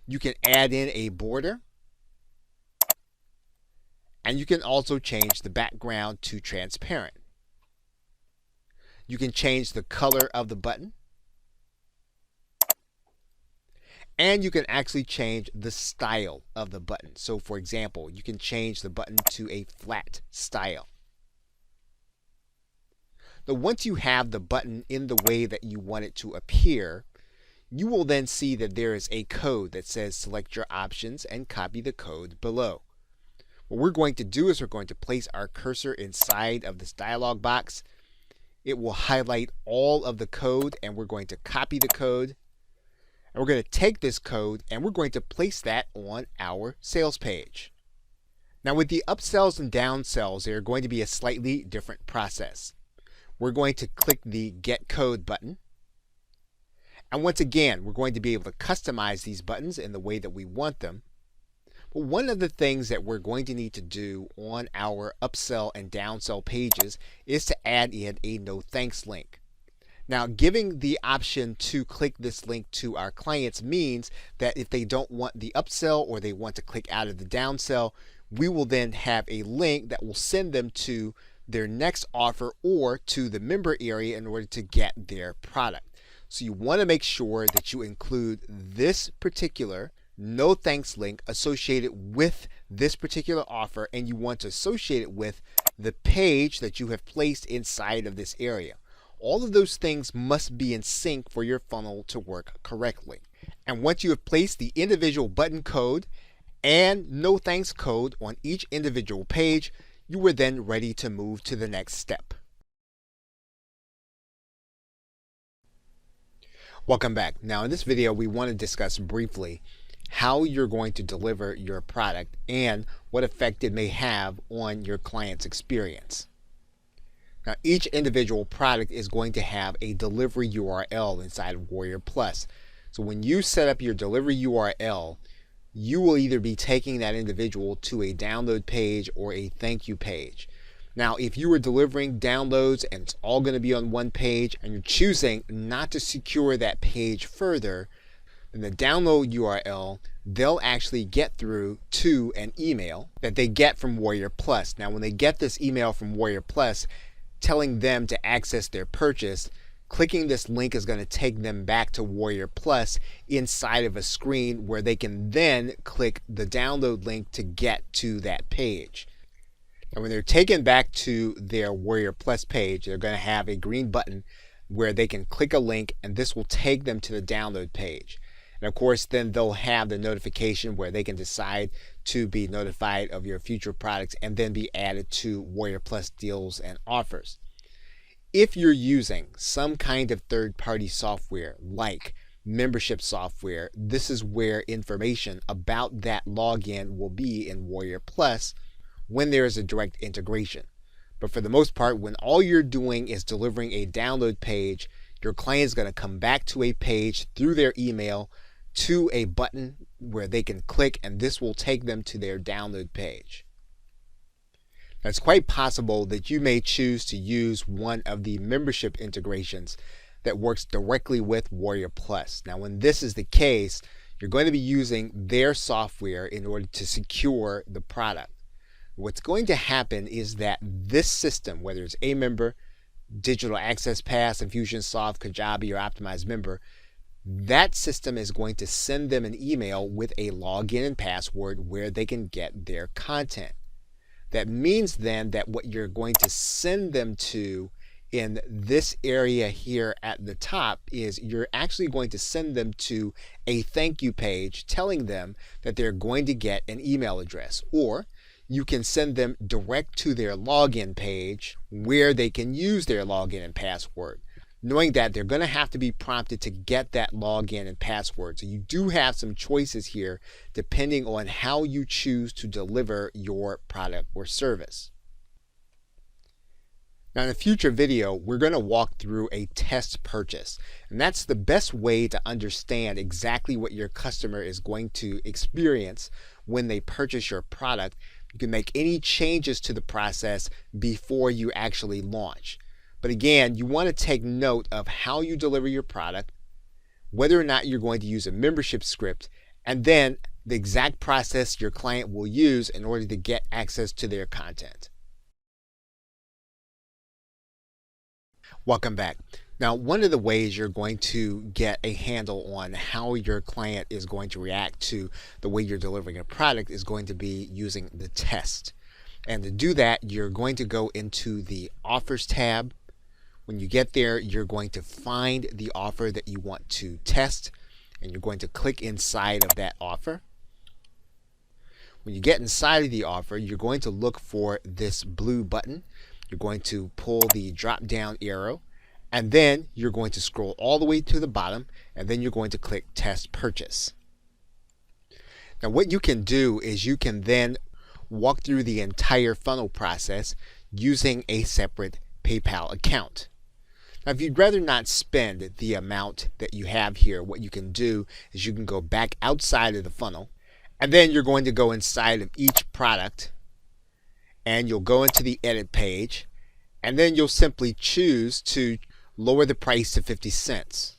You can add in a border, and you can also change the background to transparent. You can change the color of the button, and you can actually change the style of the button. So for example, you can change the button to a flat style. Now, once you have the button in the way that you want it to appear, you will then see that there is a code that says select your options and copy the code below. What we're going to do is we're going to place our cursor inside of this dialog box. It will highlight all of the code, and we're going to copy the code. And we're going to take this code and we're going to place that on our sales page. Now, with the upsells and downsells, they're going to be a slightly different process. We're going to click the Get Code button. And once again, we're going to be able to customize these buttons in the way that we want them. But one of the things that we're going to need to do on our upsell and downsell pages is to add in a no thanks link. Now, giving the option to click this link to our clients means that if they don't want the upsell or they want to click out of the downsell, we will then have a link that will send them to their next offer or to the member area in order to get their product. So you want to make sure that you include this particular no thanks link associated with this particular offer, and you want to associate it with the page that you have placed inside of this area. All of those things must be in sync for your funnel to work correctly. And once you have placed the individual button code and no thanks code on each individual page, you are then ready to move to the next step. Welcome back. Now, in this video, we want to discuss briefly how you're going to deliver your product and what effect it may have on your client's experience. Now, each individual product is going to have a delivery URL inside of WarriorPlus. So when you set up your delivery URL, you will either be taking that individual to a download page or a thank you page. Now, if you are delivering downloads and it's all going to be on one page and you're choosing not to secure that page further, then the download URL, they'll actually get through to an email that they get from WarriorPlus. Now, when they get this email from WarriorPlus telling them to access their purchase, clicking this link is going to take them back to WarriorPlus inside of a screen where they can then click the download link to get to that page. And when they're taken back to their WarriorPlus page, they're going to have a green button where they can click a link, and this will take them to the download page. And of course, then they'll have the notification where they can decide to be notified of your future products and then be added to WarriorPlus deals and offers. If you're using some kind of third-party software like membership software, this is where information about that login will be in WarriorPlus when there is a direct integration. But for the most part, when all you're doing is delivering a download page, your client is going to come back to a page through their email to a button where they can click, and this will take them to their download page. Now, it's quite possible that you may choose to use one of the membership integrations that works directly with WarriorPlus. Now, when this is the case, you're going to be using their software in order to secure the product. What's going to happen is that this system, whether it's a member, Digital Access Pass, Infusionsoft, Kajabi, or Optimized Member, that system is going to send them an email with a login and password where they can get their content. That means then that what you're going to send them to in this area here at the top is you're actually going to send them to a thank you page telling them that they're going to get an email address, or you can send them direct to their login page where they can use their login and password, knowing that they're going to have to be prompted to get that login and password. So you do have some choices here depending on how you choose to deliver your product or service. Now, in a future video, we're going to walk through a test purchase, and that's the best way to understand exactly what your customer is going to experience when they purchase your product. You can make any changes to the process before you actually launch. But again, you want to take note of how you deliver your product, whether or not you're going to use a membership script, and then the exact process your client will use in order to get access to their content. Welcome back. Now, one of the ways you're going to get a handle on how your client is going to react to the way you're delivering a product is going to be using the test. And to do that, you're going to go into the Offers tab. When you get there, you're going to find the offer that you want to test, and you're going to click inside of that offer. When you get inside of the offer, you're going to look for this blue button. You're going to pull the drop down arrow, and then you're going to scroll all the way to the bottom, and then you're going to click Test Purchase. Now, what you can do is you can then walk through the entire funnel process using a separate PayPal account. Now, if you'd rather not spend the amount that you have here, what you can do is you can go back outside of the funnel, and then you're going to go inside of each product, and you'll go into the edit page, and then you'll simply choose to lower the price to 50 cents.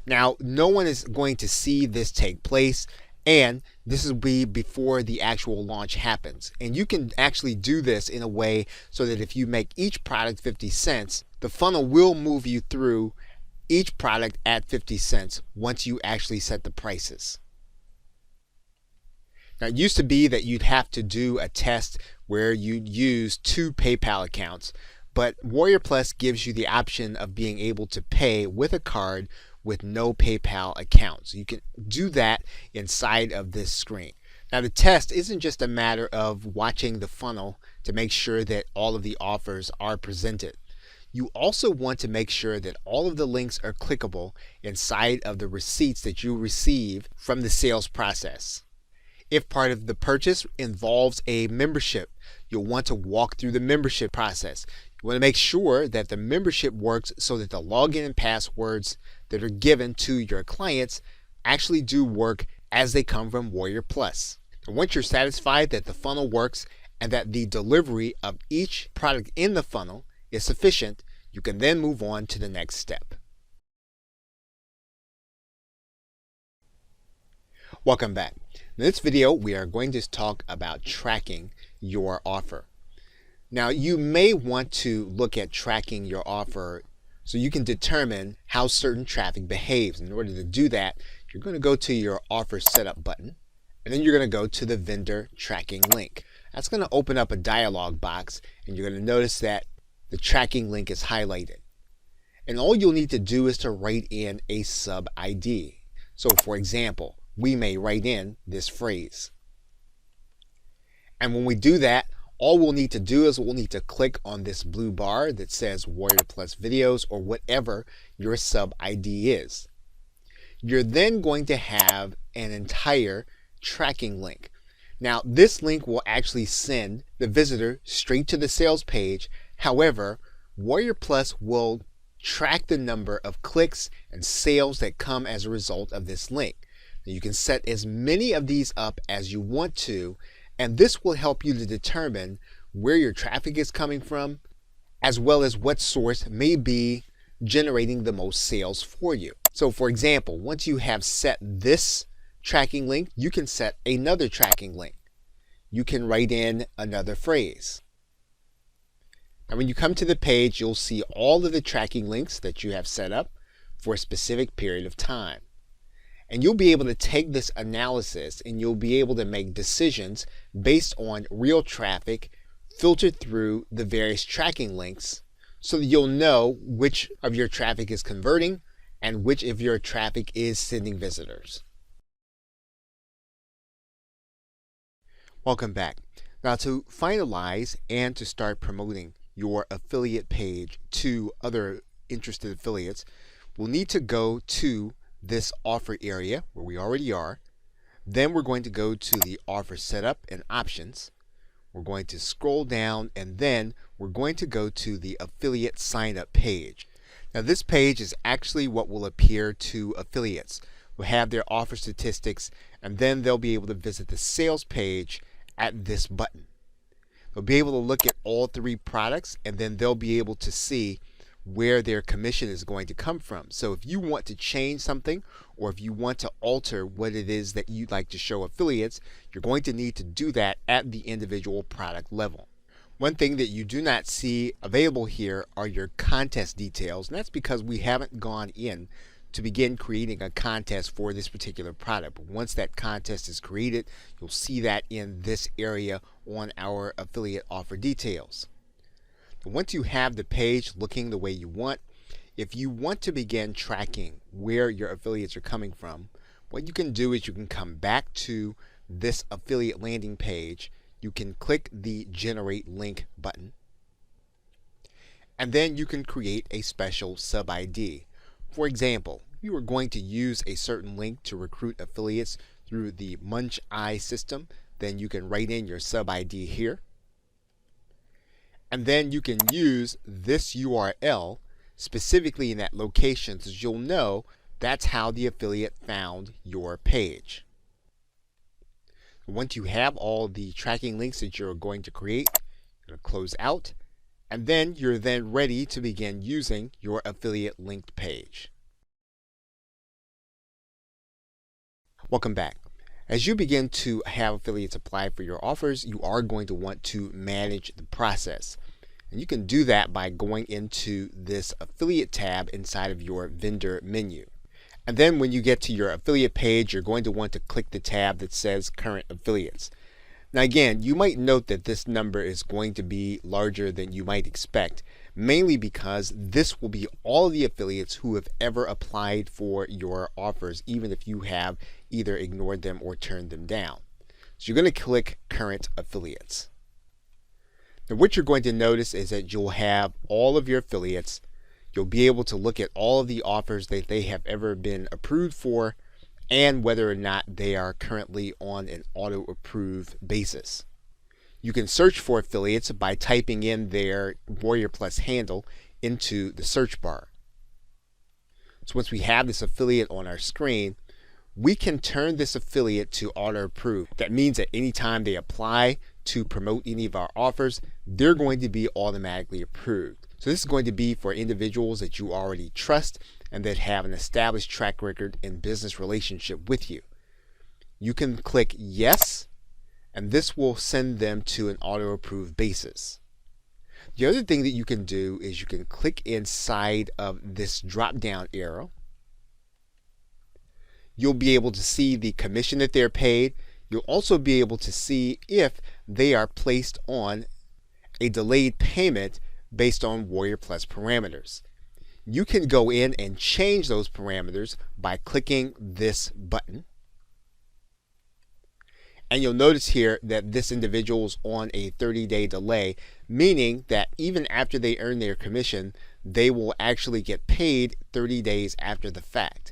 Now, no one is going to see this take place, and this will be before the actual launch happens. And you can actually do this in a way so that if you make each product 50 cents, the funnel will move you through each product at 50 cents once you actually set the prices. Now, it used to be that you'd have to do a test where you'd use 2 PayPal accounts, but WarriorPlus gives you the option of being able to pay with a card with no PayPal account. So you can do that inside of this screen. Now, the test isn't just a matter of watching the funnel to make sure that all of the offers are presented. You also want to make sure that all of the links are clickable inside of the receipts that you receive from the sales process. If part of the purchase involves a membership, you'll want to walk through the membership process. You want to make sure that the membership works so that the login and passwords that are given to your clients actually do work as they come from WarriorPlus. And once you're satisfied that the funnel works and that the delivery of each product in the funnel is sufficient, you can then move on to the next step. Welcome back. In this video, we are going to talk about tracking your offer. Now, you may want to look at tracking your offer so you can determine how certain traffic behaves. In order to do that, you're going to go to your Offer Setup button, and then you're going to go to the Vendor Tracking link. That's going to open up a dialog box, and you're going to notice that the tracking link is highlighted. And all you'll need to do is to write in a sub ID. So, for example, we may write in this phrase. And when we do that, all we'll need to do is we'll need to click on this blue bar that says WarriorPlus Videos or whatever your sub ID is. You're then going to have an entire tracking link. Now, this link will actually send the visitor straight to the sales page. However, WarriorPlus will track the number of clicks and sales that come as a result of this link. Now, you can set as many of these up as you want to, and this will help you to determine where your traffic is coming from, as well as what source may be generating the most sales for you. So, for example, once you have set this tracking link, you can set another tracking link. You can write in another phrase. And when you come to the page, you'll see all of the tracking links that you have set up for a specific period of time. And you'll be able to take this analysis and you'll be able to make decisions based on real traffic filtered through the various tracking links so that you'll know which of your traffic is converting and which of your traffic is sending visitors. Welcome back. Now, to finalize and to start promoting your affiliate page to other interested affiliates, we'll need to go to this offer area where we already are. Then we're going to go to the Offer Setup and Options. We're going to scroll down and then we're going to go to the Affiliate Sign Up page. Now, this page is actually what will appear to affiliates. We'll have their offer statistics and then they'll be able to visit the sales page at this button. They'll be able to look at all three products and then they'll be able to see where their commission is going to come from. So if you want to change something or if you want to alter what it is that you'd like to show affiliates, you're going to need to do that at the individual product level. One thing that you do not see available here are your contest details, and that's because we haven't gone in to begin creating a contest for this particular product. But once that contest is created, you'll see that in this area on our affiliate offer details. Once you have the page looking the way you want, if you want to begin tracking where your affiliates are coming from, what you can do is you can come back to this affiliate landing page. You can click the Generate Link button, and then you can create a special sub ID. For example, if you are going to use a certain link to recruit affiliates through the Munch Eye system, then you can write in your sub ID here. And then you can use this URL specifically in that location so you'll know that's how the affiliate found your page. Once you have all the tracking links that you're going to create, you're going to close out, and then you're then ready to begin using your affiliate linked page. Welcome back. As you begin to have affiliates apply for your offers, you are going to want to manage the process. And you can do that by going into this affiliate tab inside of your vendor menu. And then when you get to your affiliate page, you're going to want to click the tab that says Current Affiliates. Now again, you might note that this number is going to be larger than you might expect, mainly because this will be all of the affiliates who have ever applied for your offers, even if you have either ignored them or turned them down. So you're going to click Current Affiliates. Now what you're going to notice is that you'll have all of your affiliates. You'll be able to look at all of the offers that they have ever been approved for and whether or not they are currently on an auto-approve basis. You can search for affiliates by typing in their WarriorPlus handle into the search bar. So once we have this affiliate on our screen, we can turn this affiliate to auto-approve. That means that anytime they apply to promote any of our offers, they're going to be automatically approved. So this is going to be for individuals that you already trust and that have an established track record and business relationship with you. You can click yes, and this will send them to an auto-approve basis. The other thing that you can do is you can click inside of this drop-down arrow. You'll be able to see the commission that they're paid. You'll also be able to see if they are placed on a delayed payment based on WarriorPlus parameters. You can go in and change those parameters by clicking this button. And you'll notice here that this individual is on a 30-day delay, meaning that even after they earn their commission, they will actually get paid 30 days after the fact.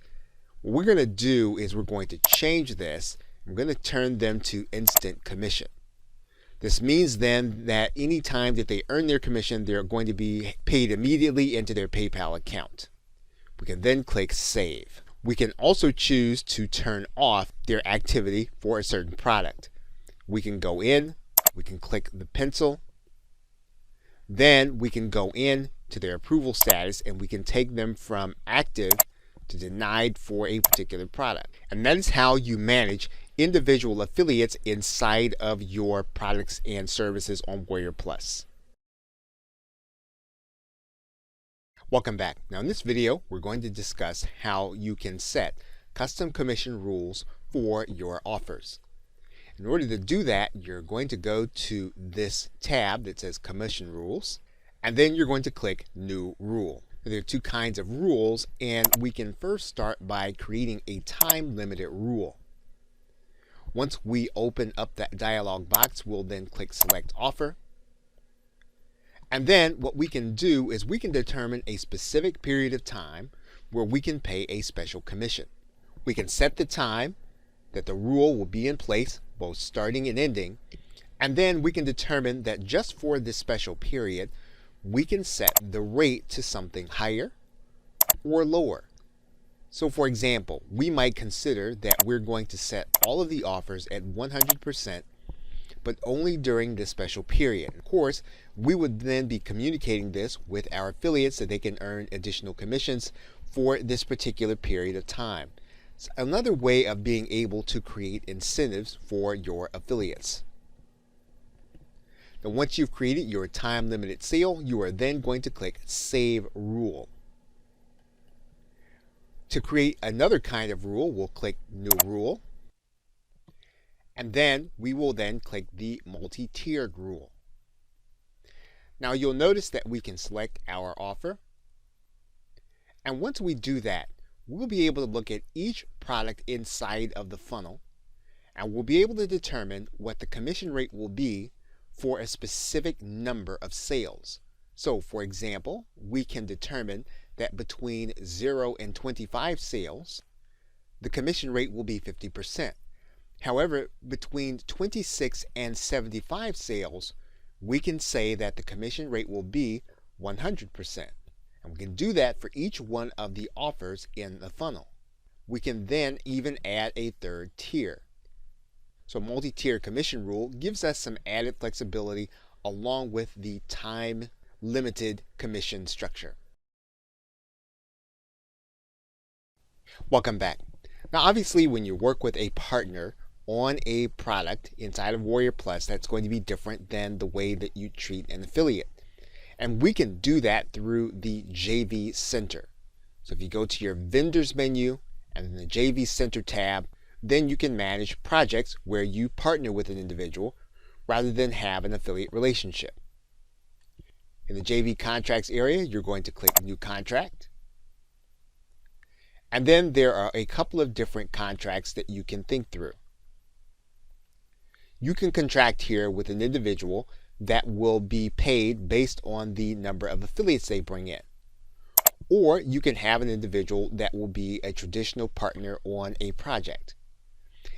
What we're going to do is we're going to change this. We're going to turn them to instant commission. This means then that any time that they earn their commission, they're going to be paid immediately into their PayPal account. We can then click Save. We can also choose to turn off their activity for a certain product. We can go in, we can click the pencil, then we can go in to their approval status and we can take them from active to denied for a particular product. And that is how you manage individual affiliates inside of your products and services on WarriorPlus. Welcome back. Now in this video, we're going to discuss how you can set custom commission rules for your offers. In order to do that, you're going to go to this tab that says Commission Rules, and then you're going to click New Rule. There are two kinds of rules, and we can first start by creating a time-limited rule. Once we open up that dialog box, we'll then click Select Offer. And then what we can do is we can determine a specific period of time where we can pay a special commission. We can set the time that the rule will be in place, both starting and ending, and then we can determine that just for this special period, we can set the rate to something higher or lower. So for example, we might consider that we're going to set all of the offers at 100%, but only during this special period. Of course, we would then be communicating this with our affiliates so they can earn additional commissions for this particular period of time. It's another way of being able to create incentives for your affiliates. Now, once you've created your time-limited sale, you are then going to click Save Rule. To create another kind of rule, we'll click New Rule. And then we will then click the multi-tiered rule. Now you'll notice that we can select our offer. And once we do that, we'll be able to look at each product inside of the funnel, and we'll be able to determine what the commission rate will be for a specific number of sales. So for example, we can determine that between 0 and 25 sales, the commission rate will be 50%. However, between 26 and 75 sales, we can say that the commission rate will be 100%. And we can do that for each one of the offers in the funnel. We can then even add a third tier. So multi-tier commission rule gives us some added flexibility along with the time-limited commission structure. Welcome back. Now obviously when you work with a partner on a product inside of WarriorPlus, that's going to be different than the way that you treat an affiliate. And we can do that through the JV Center. So if you go to your Vendors menu and then the JV Center tab, then you can manage projects where you partner with an individual rather than have an affiliate relationship. In the JV Contracts area, you're going to click New Contract. And then there are a couple of different contracts that you can think through. You can contract here with an individual that will be paid based on the number of affiliates they bring in. Or you can have an individual that will be a traditional partner on a project.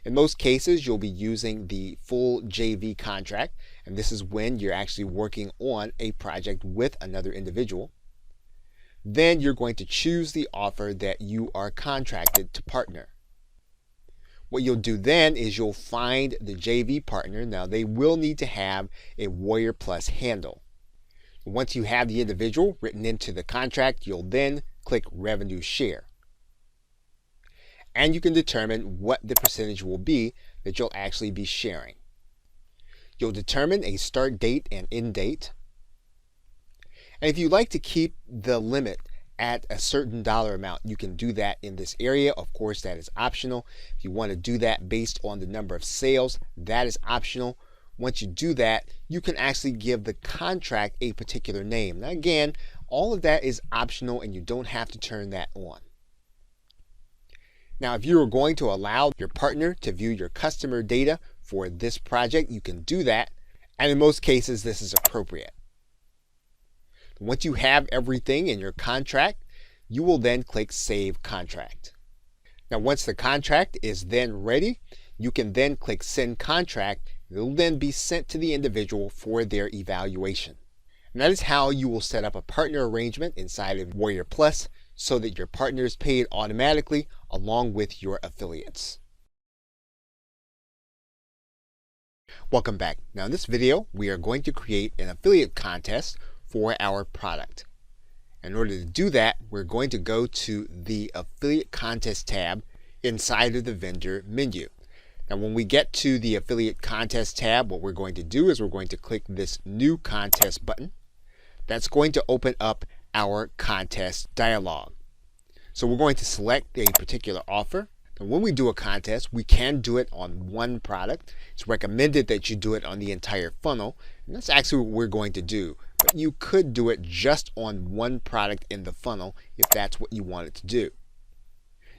In most cases, you'll be using the full JV contract, and this is when you're actually working on a project with another individual. Then you're going to choose the offer that you are contracted to partner. What you'll do then is you'll find the JV partner. Now, they will need to have a WarriorPlus handle. Once you have the individual written into the contract, you'll then click Revenue Share. And you can determine what the percentage will be that you'll actually be sharing. You'll determine a start date and end date. And if you like to keep the limit at a certain dollar amount, you can do that in this area. Of course, that is optional. If you want to do that based on the number of sales, that is optional. Once you do that, you can actually give the contract a particular name. Now again, all of that is optional and you don't have to turn that on. Now, if you are going to allow your partner to view your customer data for this project, you can do that. And in most cases, this is appropriate. Once you have everything in your contract, you will then click Save Contract. Now, once the contract is then ready, you can then click Send Contract. It will then be sent to the individual for their evaluation. And that is how you will set up a partner arrangement inside of WarriorPlus so that your partner is paid automatically along with your affiliates. Welcome back. Now in this video, we are going to create an affiliate contest for our product. In order to do that, we're going to go to the Affiliate Contest tab inside of the vendor menu. Now when we get to the Affiliate Contest tab, what we're going to do is we're going to click this New Contest button. That's going to open up our contest dialog. So we're going to select a particular offer. And when we do a contest, we can do it on one product. It's recommended that you do it on the entire funnel. And that's actually what we're going to do. But you could do it just on one product in the funnel if that's what you wanted to do.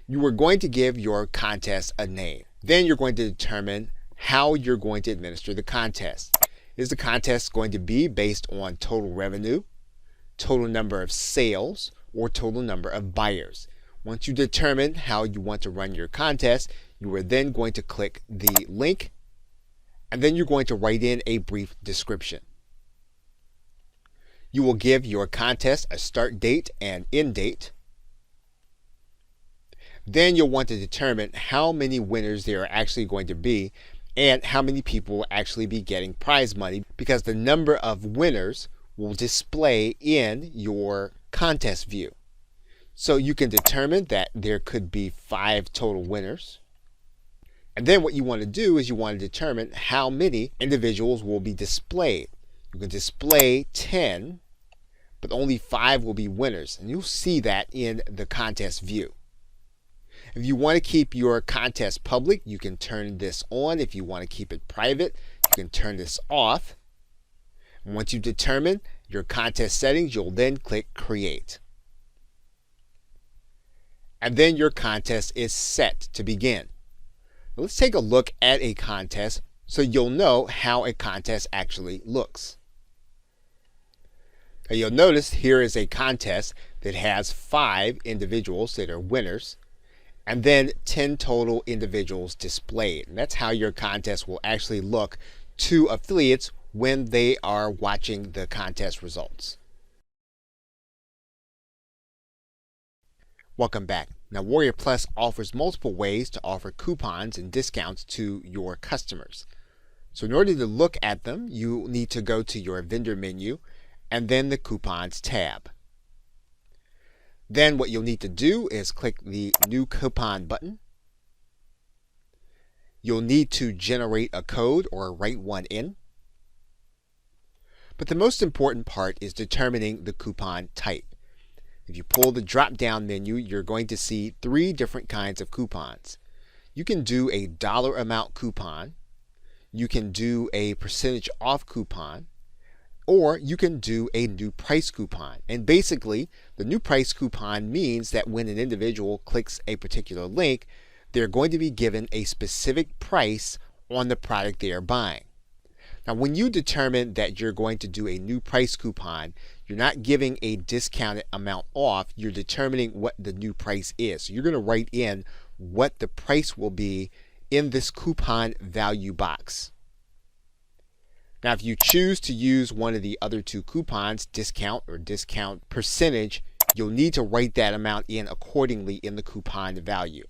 You are going to give your contest a name. Then you're going to determine how you're going to administer the contest. Is the contest going to be based on total revenue, total number of sales, or total number of buyers? Once you determine how you want to run your contest, you are then going to click the link, and then you're going to write in a brief description. You will give your contest a start date and end date. Then you'll want to determine how many winners there are actually going to be and how many people will actually be getting prize money, because the number of winners will display in your contest view. So you can determine that there could be 5 total winners. And then what you want to do is you want to determine how many individuals will be displayed. You can display 10, but only 5 will be winners. And you'll see that in the contest view. If you want to keep your contest public, you can turn this on. If you want to keep it private, you can turn this off. And once you determine your contest settings, you'll then click Create. And then your contest is set to begin. Now let's take a look at a contest so you'll know how a contest actually looks. Now you'll notice here is a contest that has 5 individuals that are winners, and then 10 total individuals displayed. And that's how your contest will actually look to affiliates when they are watching the contest results. Welcome back. Now WarriorPlus offers multiple ways to offer coupons and discounts to your customers. So in order to look at them, you need to go to your vendor menu and then the Coupons tab. Then what you'll need to do is click the New Coupon button. You'll need to generate a code or write one in. But the most important part is determining the coupon type. If you pull the drop-down menu, you're going to see 3 different kinds of coupons. You can do a dollar amount coupon, you can do a percentage off coupon, or you can do a new price coupon. And basically, the new price coupon means that when an individual clicks a particular link, they're going to be given a specific price on the product they are buying. Now, when you determine that you're going to do a new price coupon, you're not giving a discounted amount off, you're determining what the new price is. So you're going to write in what the price will be in this coupon value box. Now, if you choose to use one of the other two coupons, discount or discount percentage, you'll need to write that amount in accordingly in the coupon value.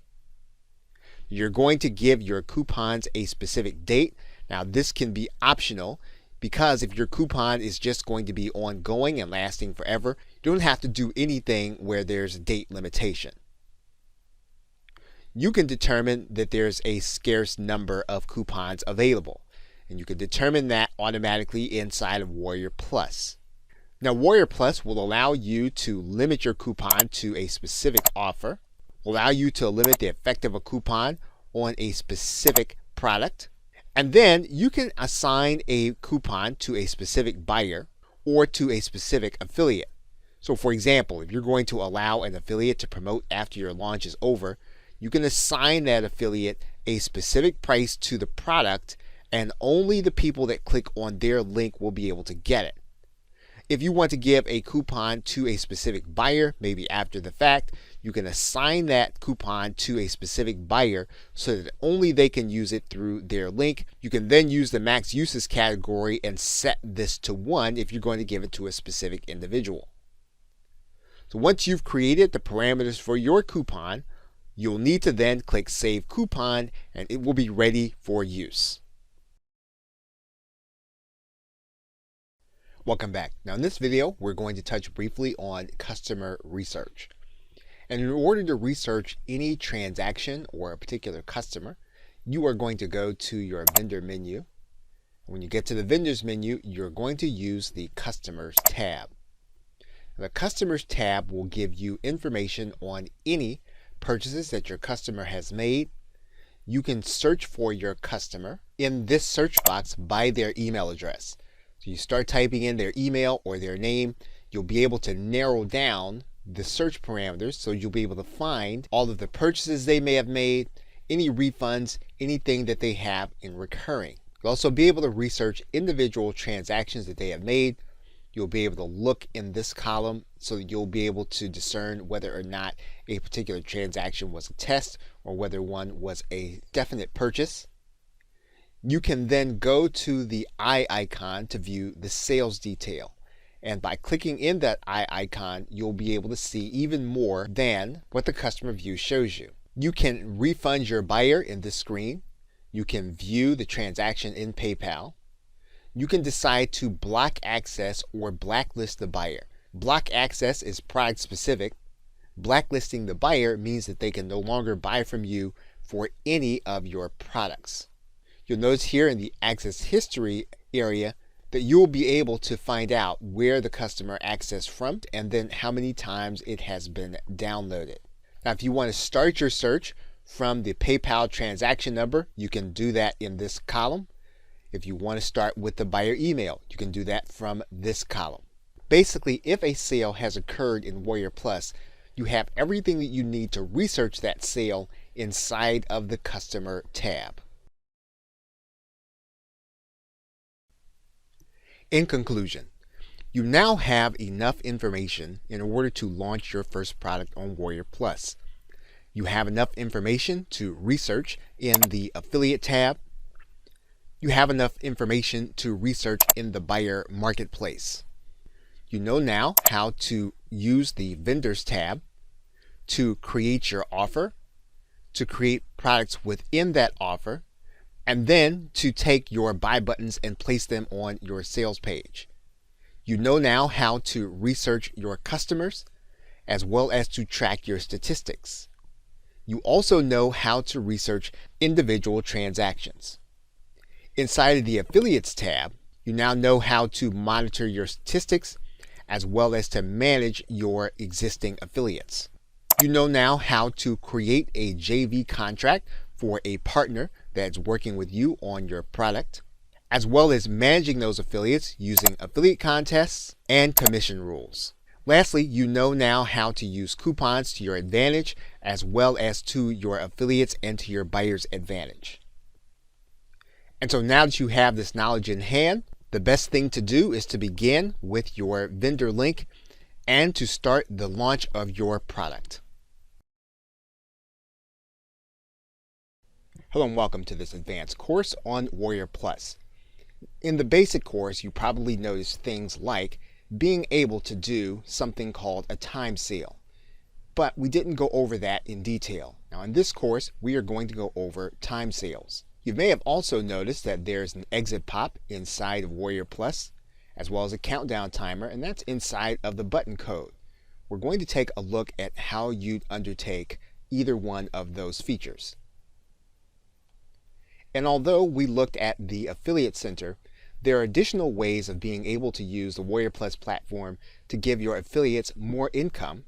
You're going to give your coupons a specific date. Now, this can be optional because if your coupon is just going to be ongoing and lasting forever, you don't have to do anything where there's a date limitation. You can determine that there's a scarce number of coupons available, and you can determine that automatically inside of WarriorPlus. Now, WarriorPlus will allow you to limit your coupon to a specific offer, will allow you to limit the effect of a coupon on a specific product, and then you can assign a coupon to a specific buyer or to a specific affiliate. So for example, if you're going to allow an affiliate to promote after your launch is over, you can assign that affiliate a specific price to the product, and only the people that click on their link will be able to get it. If you want to give a coupon to a specific buyer, maybe after the fact, you can assign that coupon to a specific buyer so that only they can use it through their link. You can then use the max uses category and set this to 1 if you're going to give it to a specific individual. So once you've created the parameters for your coupon, you'll need to then click Save Coupon and it will be ready for use. Welcome back. Now in this video, we're going to touch briefly on customer research. And in order to research any transaction or a particular customer, you are going to go to your vendor menu. When you get to the vendors menu, you're going to use the customers tab. The customers tab will give you information on any purchases that your customer has made. You can search for your customer in this search box by their email address. So you start typing in their email or their name, you'll be able to narrow down the search parameters, so you'll be able to find all of the purchases they may have made, any refunds, anything that they have in recurring. You'll also be able to research individual transactions that they have made. You'll be able to look in this column so that you'll be able to discern whether or not a particular transaction was a test or whether one was a definite purchase. You can then go to the eye icon to view the sales detail. And by clicking in that eye icon, you'll be able to see even more than what the customer view shows you. You can refund your buyer in this screen. You can view the transaction in PayPal. You can decide to block access or blacklist the buyer. Block access is product specific. Blacklisting the buyer means that they can no longer buy from you for any of your products. You'll notice here in the access history area that you'll be able to find out where the customer accessed from and then how many times it has been downloaded. Now, if you want to start your search from the PayPal transaction number, you can do that in this column. If you want to start with the buyer email, you can do that from this column. Basically, if a sale has occurred in WarriorPlus, you have everything that you need to research that sale inside of the customer tab. In conclusion, you now have enough information in order to launch your first product on WarriorPlus. You have enough information to research in the affiliate tab. You have enough information to research in the buyer marketplace. You know now how to use the vendors tab to create your offer, to create products within that offer, and then to take your buy buttons and place them on your sales page. You know now how to research your customers as well as to track your statistics. You also know how to research individual transactions. Inside of the affiliates tab, you now know how to monitor your statistics as well as to manage your existing affiliates. You know now how to create a JV contract for a partner that's working with you on your product, as well as managing those affiliates using affiliate contests and commission rules. Lastly, you know now how to use coupons to your advantage as well as to your affiliates and to your buyers' advantage. And so now that you have this knowledge in hand, the best thing to do is to begin with your vendor link and to start the launch of your product. Hello and welcome to this advanced course on WarriorPlus. In the basic course, you probably noticed things like being able to do something called a time sale. But we didn't go over that in detail. Now in this course, we are going to go over time sales. You may have also noticed that there's an exit pop inside of WarriorPlus, as well as a countdown timer, and that's inside of the button code. We're going to take a look at how you'd undertake either one of those features. And although we looked at the Affiliate Center, there are additional ways of being able to use the WarriorPlus platform to give your affiliates more income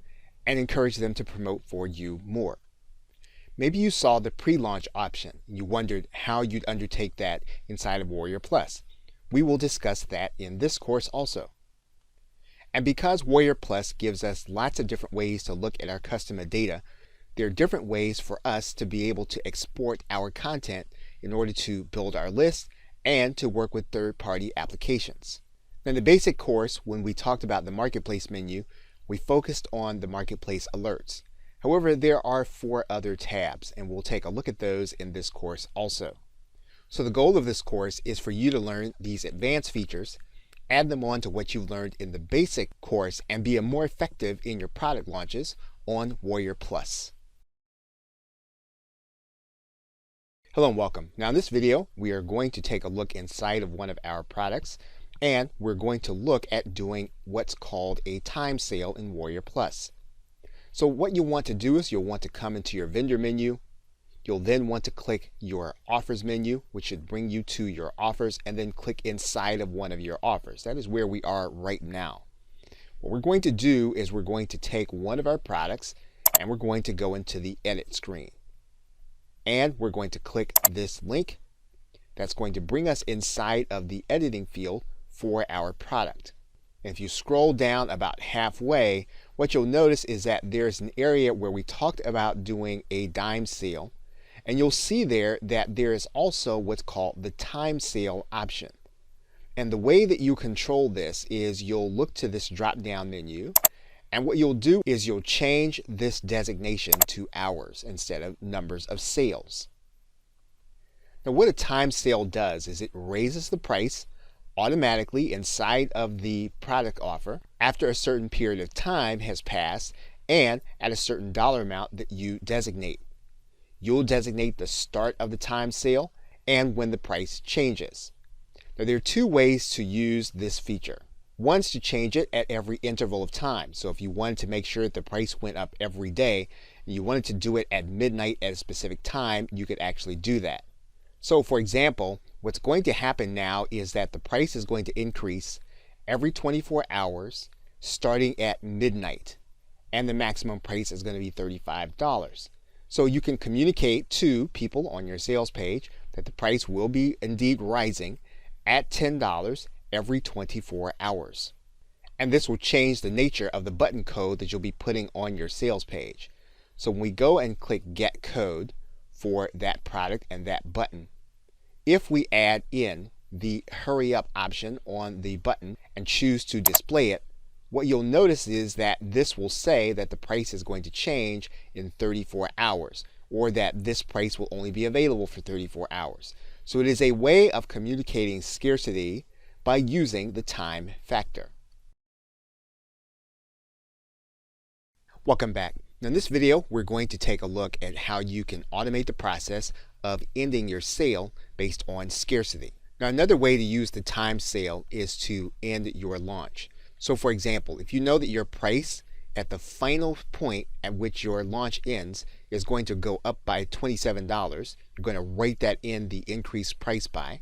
and encourage them to promote for you more. Maybe you saw the pre-launch option. You wondered how you'd undertake that inside of WarriorPlus. We will discuss that in this course also. And because WarriorPlus gives us lots of different ways to look at our customer data, there are different ways for us to be able to export our content in order to build our list and to work with third-party applications. In the basic course, when we talked about the Marketplace menu, we focused on the Marketplace alerts. However, there are 4 other tabs, and we'll take a look at those in this course also. So the goal of this course is for you to learn these advanced features, add them on to what you've learned in the basic course, and be more effective in your product launches on WarriorPlus. Hello and welcome. Now in this video, we are going to take a look inside of one of our products, and we're going to look at doing what's called a time sale in WarriorPlus. So what you want to do is you'll want to come into your vendor menu. You'll then want to click your offers menu, which should bring you to your offers, and then click inside of one of your offers. That is where we are right now. What we're going to do is we're going to take one of our products and we're going to go into the edit screen. And we're going to click this link. That's going to bring us inside of the editing field for our product. And if you scroll down about halfway, what you'll notice is that there's an area where we talked about doing a dime sale. And you'll see there that there is also what's called the time sale option. And the way that you control this is you'll look to this drop-down menu. And what you'll do is you'll change this designation to hours instead of numbers of sales. Now what a time sale does is it raises the price automatically inside of the product offer after a certain period of time has passed and at a certain dollar amount that you designate. You'll designate the start of the time sale and when the price changes. Now there are 2 ways to use this feature. One's to change it at every interval of time. So if you wanted to make sure that the price went up every day and you wanted to do it at midnight at a specific time, you could actually do that. So for example, what's going to happen now is that the price is going to increase every 24 hours starting at midnight, and the maximum price is going to be $35. So you can communicate to people on your sales page that the price will be indeed rising at $10 every 24 hours. And this will change the nature of the button code that you'll be putting on your sales page. So when we go and click Get Code for that product and that button, if we add in the Hurry Up option on the button and choose to display it, what you'll notice is that this will say that the price is going to change in 34 hours, or that this price will only be available for 34 hours. So it is a way of communicating scarcity by using the time factor. Welcome back. Now in this video, we're going to take a look at how you can automate the process of ending your sale based on scarcity. Now another way to use the time sale is to end your launch. So for example, if you know that your price at the final point at which your launch ends is going to go up by $27, you're going to write that in the increased price by.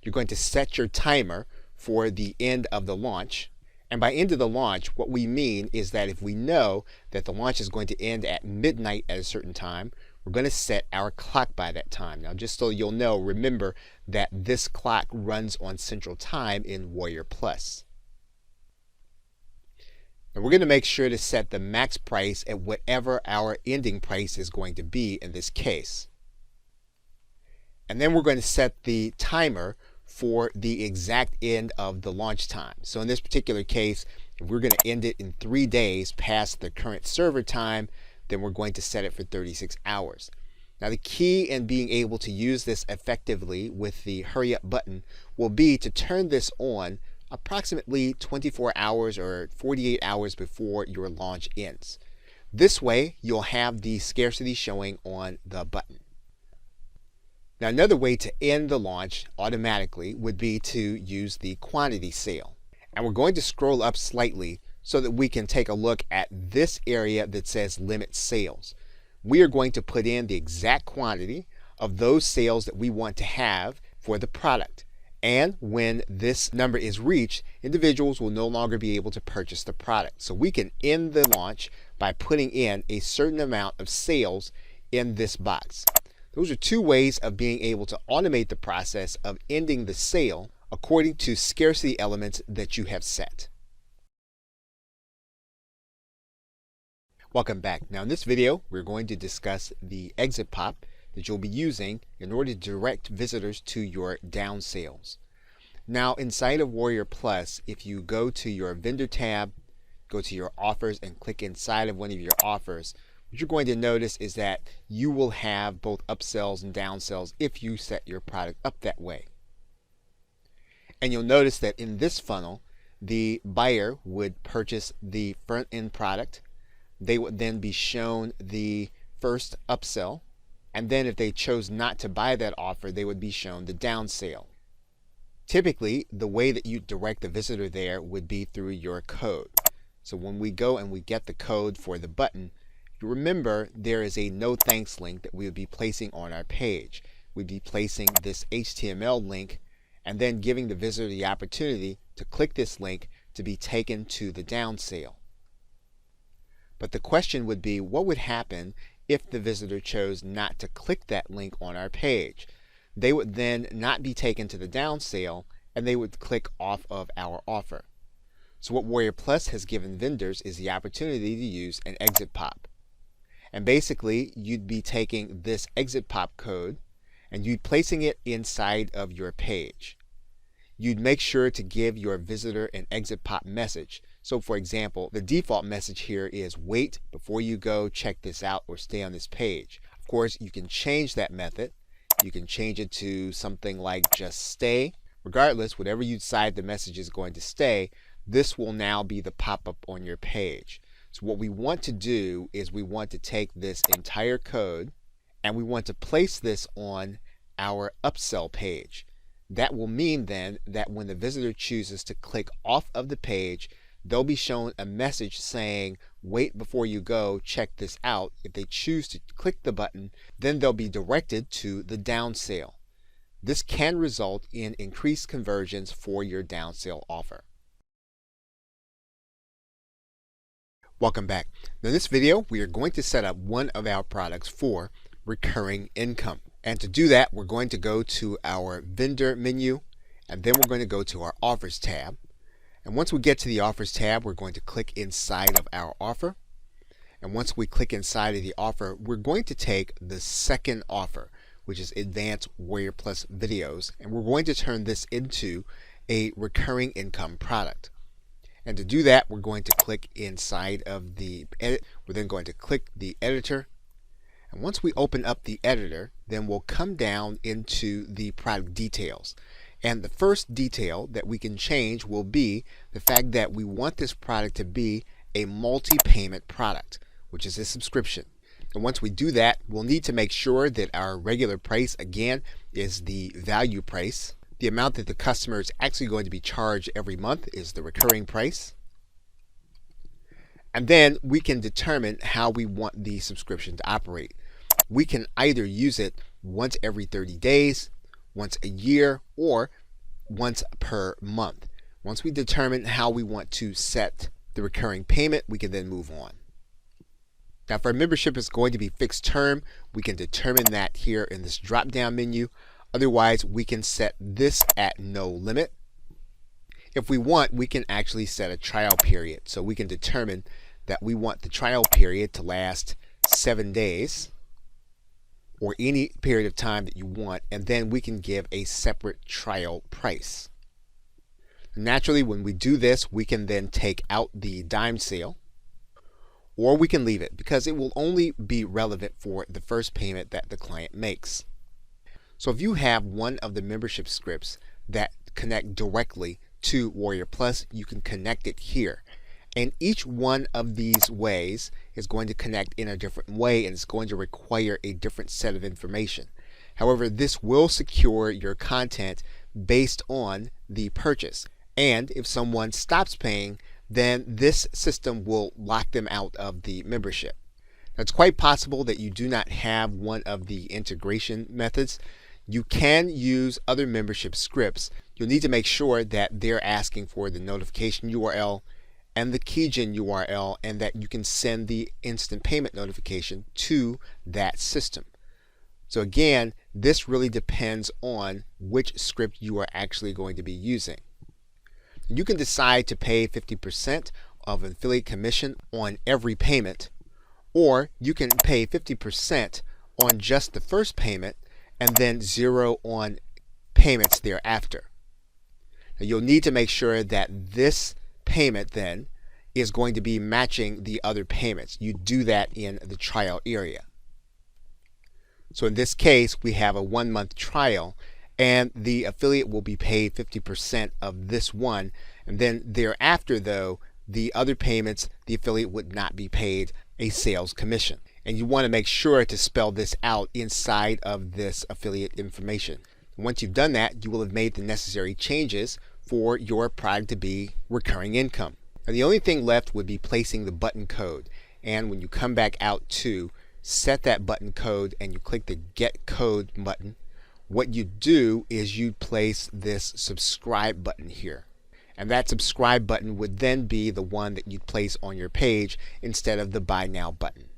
You're going to set your timer for the end of the launch. And by end of the launch, what we mean is that if we know that the launch is going to end at midnight at a certain time, we're going to set our clock by that time. Now, just so you'll know, remember that this clock runs on Central Time in WarriorPlus. And we're going to make sure to set the max price at whatever our ending price is going to be in this case. And then we're going to set the timer for the exact end of the launch time. So in this particular case, if we're going to end it in 3 days past the current server time, then we're going to set it for 36 hours. Now the key in being able to use this effectively with the hurry up button will be to turn this on approximately 24 hours or 48 hours before your launch ends. This way you'll have the scarcity showing on the button. Now another way to end the launch automatically would be to use the quantity sale. And we're going to scroll up slightly so that we can take a look at this area that says limit sales. We are going to put in the exact quantity of those sales that we want to have for the product. And when this number is reached, individuals will no longer be able to purchase the product. So we can end the launch by putting in a certain amount of sales in this box. Those are two ways of being able to automate the process of ending the sale according to scarcity elements that you have set. Welcome back. Now in this video, we're going to discuss the exit pop that you'll be using in order to direct visitors to your down sales. Now inside of WarriorPlus, if you go to your vendor tab, go to your offers and click inside of one of your offers, what you're going to notice is that you will have both upsells and downsells if you set your product up that way. And you'll notice that in this funnel, the buyer would purchase the front end product. They would then be shown the first upsell. And then if they chose not to buy that offer, they would be shown the down sale. Typically, the way that you direct the visitor there would be through your code. So when we go and we get the code for the button, you remember there is a no thanks link that we would be placing on our page. We'd be placing this HTML link and then giving the visitor the opportunity to click this link to be taken to the down sale. But the question would be, what would happen if the visitor chose not to click that link on our page? They would then not be taken to the down sale and they would click off of our offer. So what WarriorPlus has given vendors is the opportunity to use an exit pop. And basically you'd be taking this exit pop code and you'd placing it inside of your page. You'd make sure to give your visitor an exit pop message. So for example, the default message here is wait before you go, check this out, or stay on this page. Of course, you can change that method. You can change it to something like just stay. Regardless, whatever you decide the message is going to stay, this will now be the pop-up on your page. So what we want to do is we want to take this entire code and we want to place this on our upsell page. That will mean then that when the visitor chooses to click off of the page, they'll be shown a message saying, wait before you go, check this out. If they choose to click the button, then they'll be directed to the down sale. This can result in increased conversions for your down sale offer. Welcome back. Now in this video, we are going to set up one of our products for recurring income. And to do that, we're going to go to our vendor menu, and then we're going to go to our offers tab. And once we get to the offers tab, we're going to click inside of our offer. And once we click inside of the offer, we're going to take the second offer, which is Advanced WarriorPlus Videos, and we're going to turn this into a recurring income product. And to do that, we're going to click inside of the edit. We're then going to click the editor. And once we open up the editor, then we'll come down into the product details. And the first detail that we can change will be the fact that we want this product to be a multi-payment product, which is a subscription. And once we do that, we'll need to make sure that our regular price, again, is the value price. The amount that the customer is actually going to be charged every month is the recurring price. And then we can determine how we want the subscription to operate. We can either use it once every 30 days, once a year, or once per month. Once we determine how we want to set the recurring payment, we can then move on. Now, if our membership is going to be fixed term, we can determine that here in this drop-down menu. Otherwise, we can set this at no limit. If we want, we can actually set a trial period. So we can determine that we want the trial period to last 7 days. or any period of time that you want, and then we can give a separate trial price. Naturally, when we do this, we can then take out the dime sale, or we can leave it because it will only be relevant for the first payment that the client makes. So if you have one of the membership scripts that connect directly to WarriorPlus, you can connect it here. And each one of these ways is going to connect in a different way, and it's going to require a different set of information. However, this will secure your content based on the purchase. And if someone stops paying, then this system will lock them out of the membership. Now, it's quite possible that you do not have one of the integration methods. You can use other membership scripts. You'll need to make sure that they're asking for the notification URL and the keygen URL, and that you can send the instant payment notification to that system. So again, this really depends on which script you are actually going to be using. You can decide to pay 50% of an affiliate commission on every payment, or you can pay 50% on just the first payment and then 0 on payments thereafter. Now, you'll need to make sure that this payment then is going to be matching the other payments. You do that in the trial area. So in this case, we have a 1-month trial, and the affiliate will be paid 50% of this one, and then thereafter, though, the other payments, the affiliate would not be paid a sales commission. And you want to make sure to spell this out inside of this affiliate information. Once you've done that, you will have made the necessary changes for your product to be recurring income. Now, the only thing left would be placing the button code. And when you come back out to set that button code and you click the Get Code button, what you do is you place this subscribe button here. And that subscribe button would then be the one that you'd place on your page instead of the Buy Now button.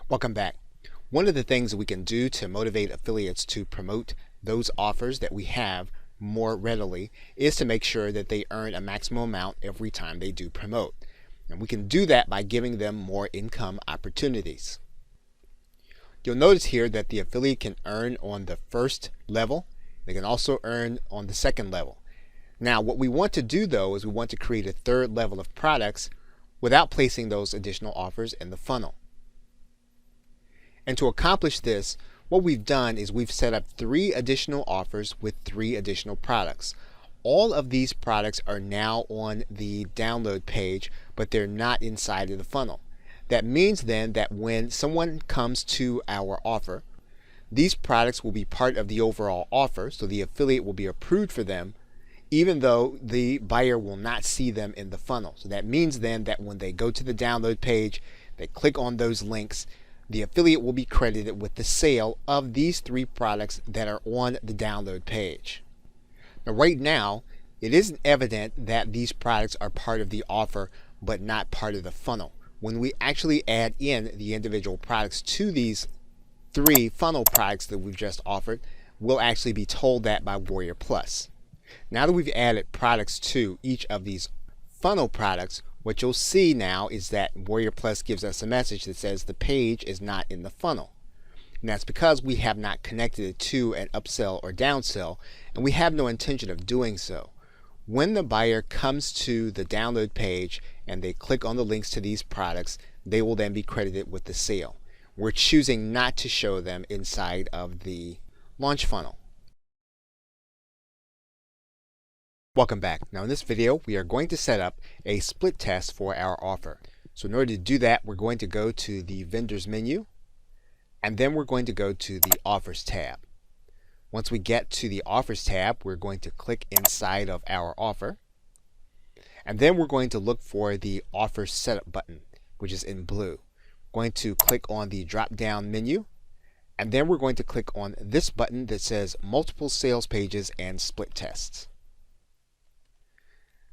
Welcome back. One of the things that we can do to motivate affiliates to promote those offers that we have more readily is to make sure that they earn a maximum amount every time they do promote. And we can do that by giving them more income opportunities. You'll notice here that the affiliate can earn on the first level. They can also earn on the second level. Now, what we want to do, though, is we want to create a third level of products without placing those additional offers in the funnel. And to accomplish this, what we've done is we've set up 3 additional offers with 3 additional products. All of these products are now on the download page, but they're not inside of the funnel. That means then that when someone comes to our offer, these products will be part of the overall offer, so the affiliate will be approved for them, even though the buyer will not see them in the funnel. So that means then that when they go to the download page, they click on those links, the affiliate will be credited with the sale of these 3 products that are on the download page. Now, right now, it isn't evident that these products are part of the offer but not part of the funnel. When we actually add in the individual products to these 3 funnel products that we've just offered, we'll actually be told that by WarriorPlus. Now that we've added products to each of these funnel products, what you'll see now is that WarriorPlus gives us a message that says the page is not in the funnel. And that's because we have not connected it to an upsell or downsell, and we have no intention of doing so. When the buyer comes to the download page and they click on the links to these products, they will then be credited with the sale. We're choosing not to show them inside of the launch funnel. Welcome back. Now in this video, we are going to set up a split test for our offer. So in order to do that, we're going to go to the vendors menu, and then we're going to go to the offers tab. Once we get to the offers tab, we're going to click inside of our offer, and then we're going to look for the offer setup button, which is in blue. We're going to click on the drop down menu, and then we're going to click on this button that says multiple sales pages and split tests.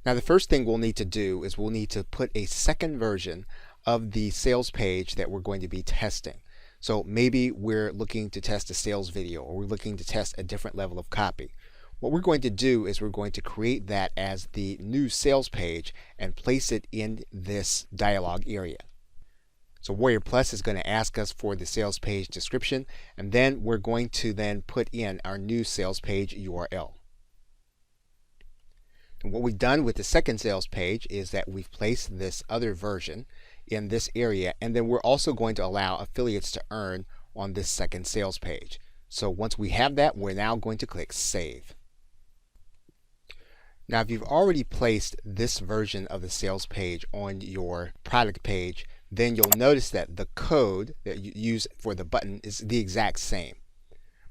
Now the first thing we'll need to do is we'll need to put a second version of the sales page that we're going to be testing. So maybe we're looking to test a sales video, or we're looking to test a different level of copy. What we're going to do is we're going to create that as the new sales page and place it in this dialog area. So WarriorPlus is going to ask us for the sales page description, and then we're going to then put in our new sales page URL. And what we've done with the second sales page is that we've placed this other version in this area, and then we're also going to allow affiliates to earn on this second sales page. So once we have that, we're now going to click Save. Now, if you've already placed this version of the sales page on your product page, then you'll notice that the code that you use for the button is the exact same.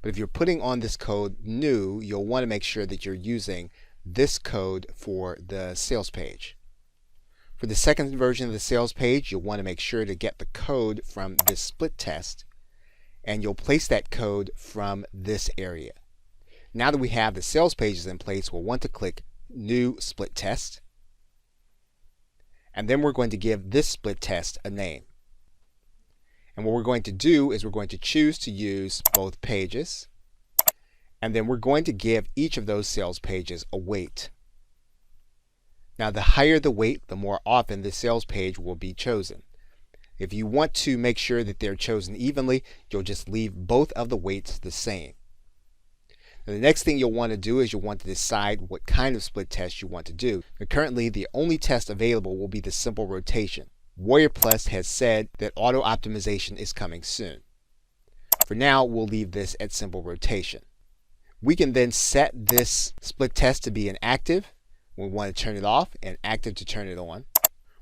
But if you're putting on this code new, you'll want to make sure that you're using this code for the sales page. For the second version of the sales page, you'll want to make sure to get the code from this split test, and you'll place that code from this area. Now that we have the sales pages in place, we'll want to click New Split Test, and then we're going to give this split test a name. And what we're going to do is we're going to choose to use both pages, and then we're going to give each of those sales pages a weight. Now, the higher the weight, the more often the sales page will be chosen. If you want to make sure that they're chosen evenly, you'll just leave both of the weights the same. Now, the next thing you'll want to do is you'll want to decide what kind of split test you want to do. Now, currently, the only test available will be the simple rotation. WarriorPlus has said that auto optimization is coming soon. For now, we'll leave this at simple rotation. We can then set this split test to be inactive. We want to turn it off, and active to turn it on.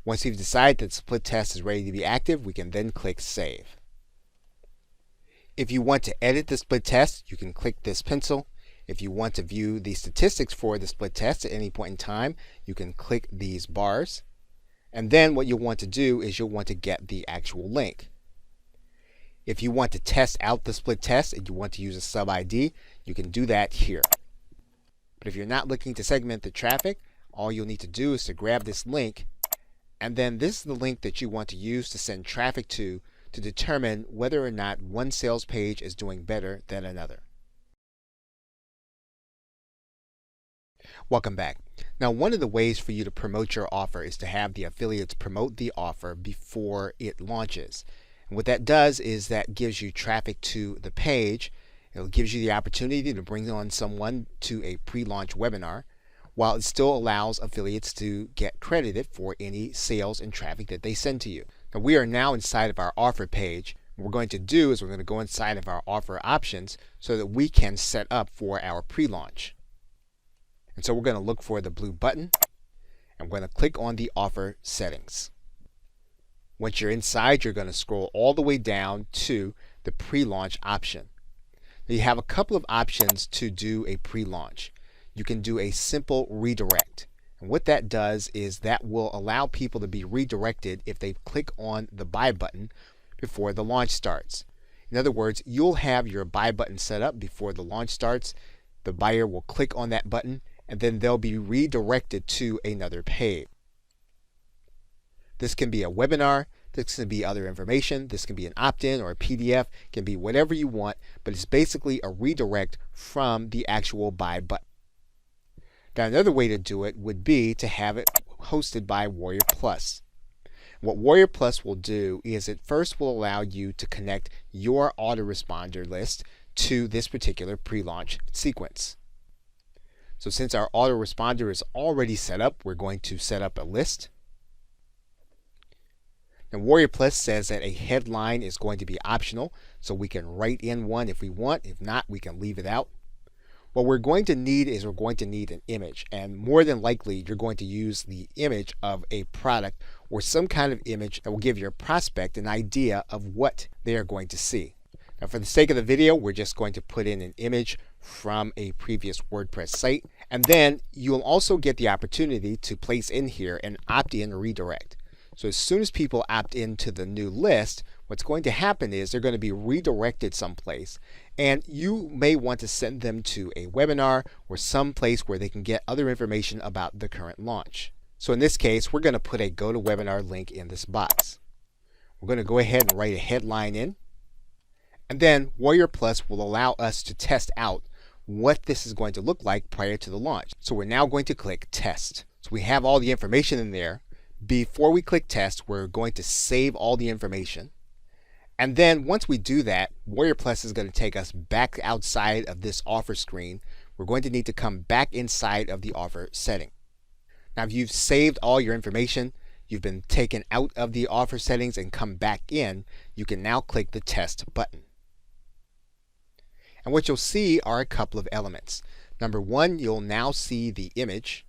Once we've decided that the split test is ready to be active, we can then click Save. If you want to edit the split test, you can click this pencil. If you want to view the statistics for the split test at any point in time, you can click these bars. And then what you'll want to do is you'll want to get the actual link. If you want to test out the split test and you want to use a sub ID, you can do that here. But if you're not looking to segment the traffic, all you'll need to do is to grab this link, and then this is the link that you want to use to send traffic to determine whether or not one sales page is doing better than another. Welcome back. Now, one of the ways for you to promote your offer is to have the affiliates promote the offer before it launches. And what that does is that gives you traffic to the page. It gives you the opportunity to bring on someone to a pre-launch webinar, while it still allows affiliates to get credited for any sales and traffic that they send to you. Now, we are now inside of our offer page. What we're going to do is we're going to go inside of our offer options so that we can set up for our pre-launch. And so we're going to look for the blue button, and we're going to click on the offer settings. Once you're inside, you're going to scroll all the way down to the pre-launch option. Now, you have a couple of options to do a pre-launch. You can do a simple redirect. And what that does is that will allow people to be redirected if they click on the buy button before the launch starts. In other words, you'll have your buy button set up before the launch starts. The buyer will click on that button, and then they'll be redirected to another page. This can be a webinar, this can be other information, this can be an opt-in or a PDF, it can be whatever you want, but it's basically a redirect from the actual buy button. Now, another way to do it would be to have it hosted by WarriorPlus. What WarriorPlus will do is it first will allow you to connect your autoresponder list to this particular pre-launch sequence. So since our autoresponder is already set up, we're going to set up a list. Now, WarriorPlus says that a headline is going to be optional, so we can write in one if we want. If not, we can leave it out. What we're going to need is we're going to need an image, and more than likely you're going to use the image of a product or some kind of image that will give your prospect an idea of what they are going to see. Now, for the sake of the video, we're just going to put in an image from a previous WordPress site, and then you'll also get the opportunity to place in here an opt-in redirect. So as soon as people opt into the new list, what's going to happen is they're going to be redirected someplace, and you may want to send them to a webinar or some place where they can get other information about the current launch. So in this case, we're going to put a go to webinar link in this box. We're going to go ahead and write a headline in, and then WarriorPlus will allow us to test out what this is going to look like prior to the launch. So we're now going to click Test. So we have all the information in there, Before we click test, we're going to save all the information. And then once we do that, WarriorPlus is going to take us back outside of this offer screen. We're going to need to come back inside of the offer setting. Now, if you've saved all your information, you've been taken out of the offer settings and come back in, you can now click the test button. And what you'll see are a couple of elements. Number one, you'll now see the image.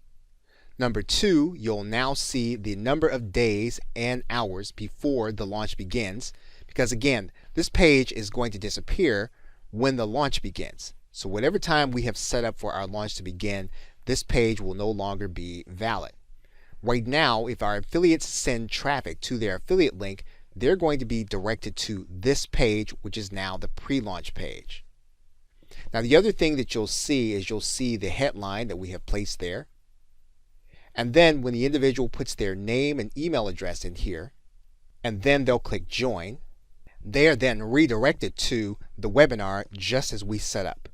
Number two, you'll now see the number of days and hours before the launch begins, because again, this page is going to disappear when the launch begins. So whatever time we have set up for our launch to begin, this page will no longer be valid. Right now, if our affiliates send traffic to their affiliate link, they're going to be directed to this page, which is now the pre-launch page. Now, the other thing that you'll see is you'll see the headline that we have placed there. And then when the individual puts their name and email address in here, and then they'll click join, they are then redirected to the webinar just as we set up.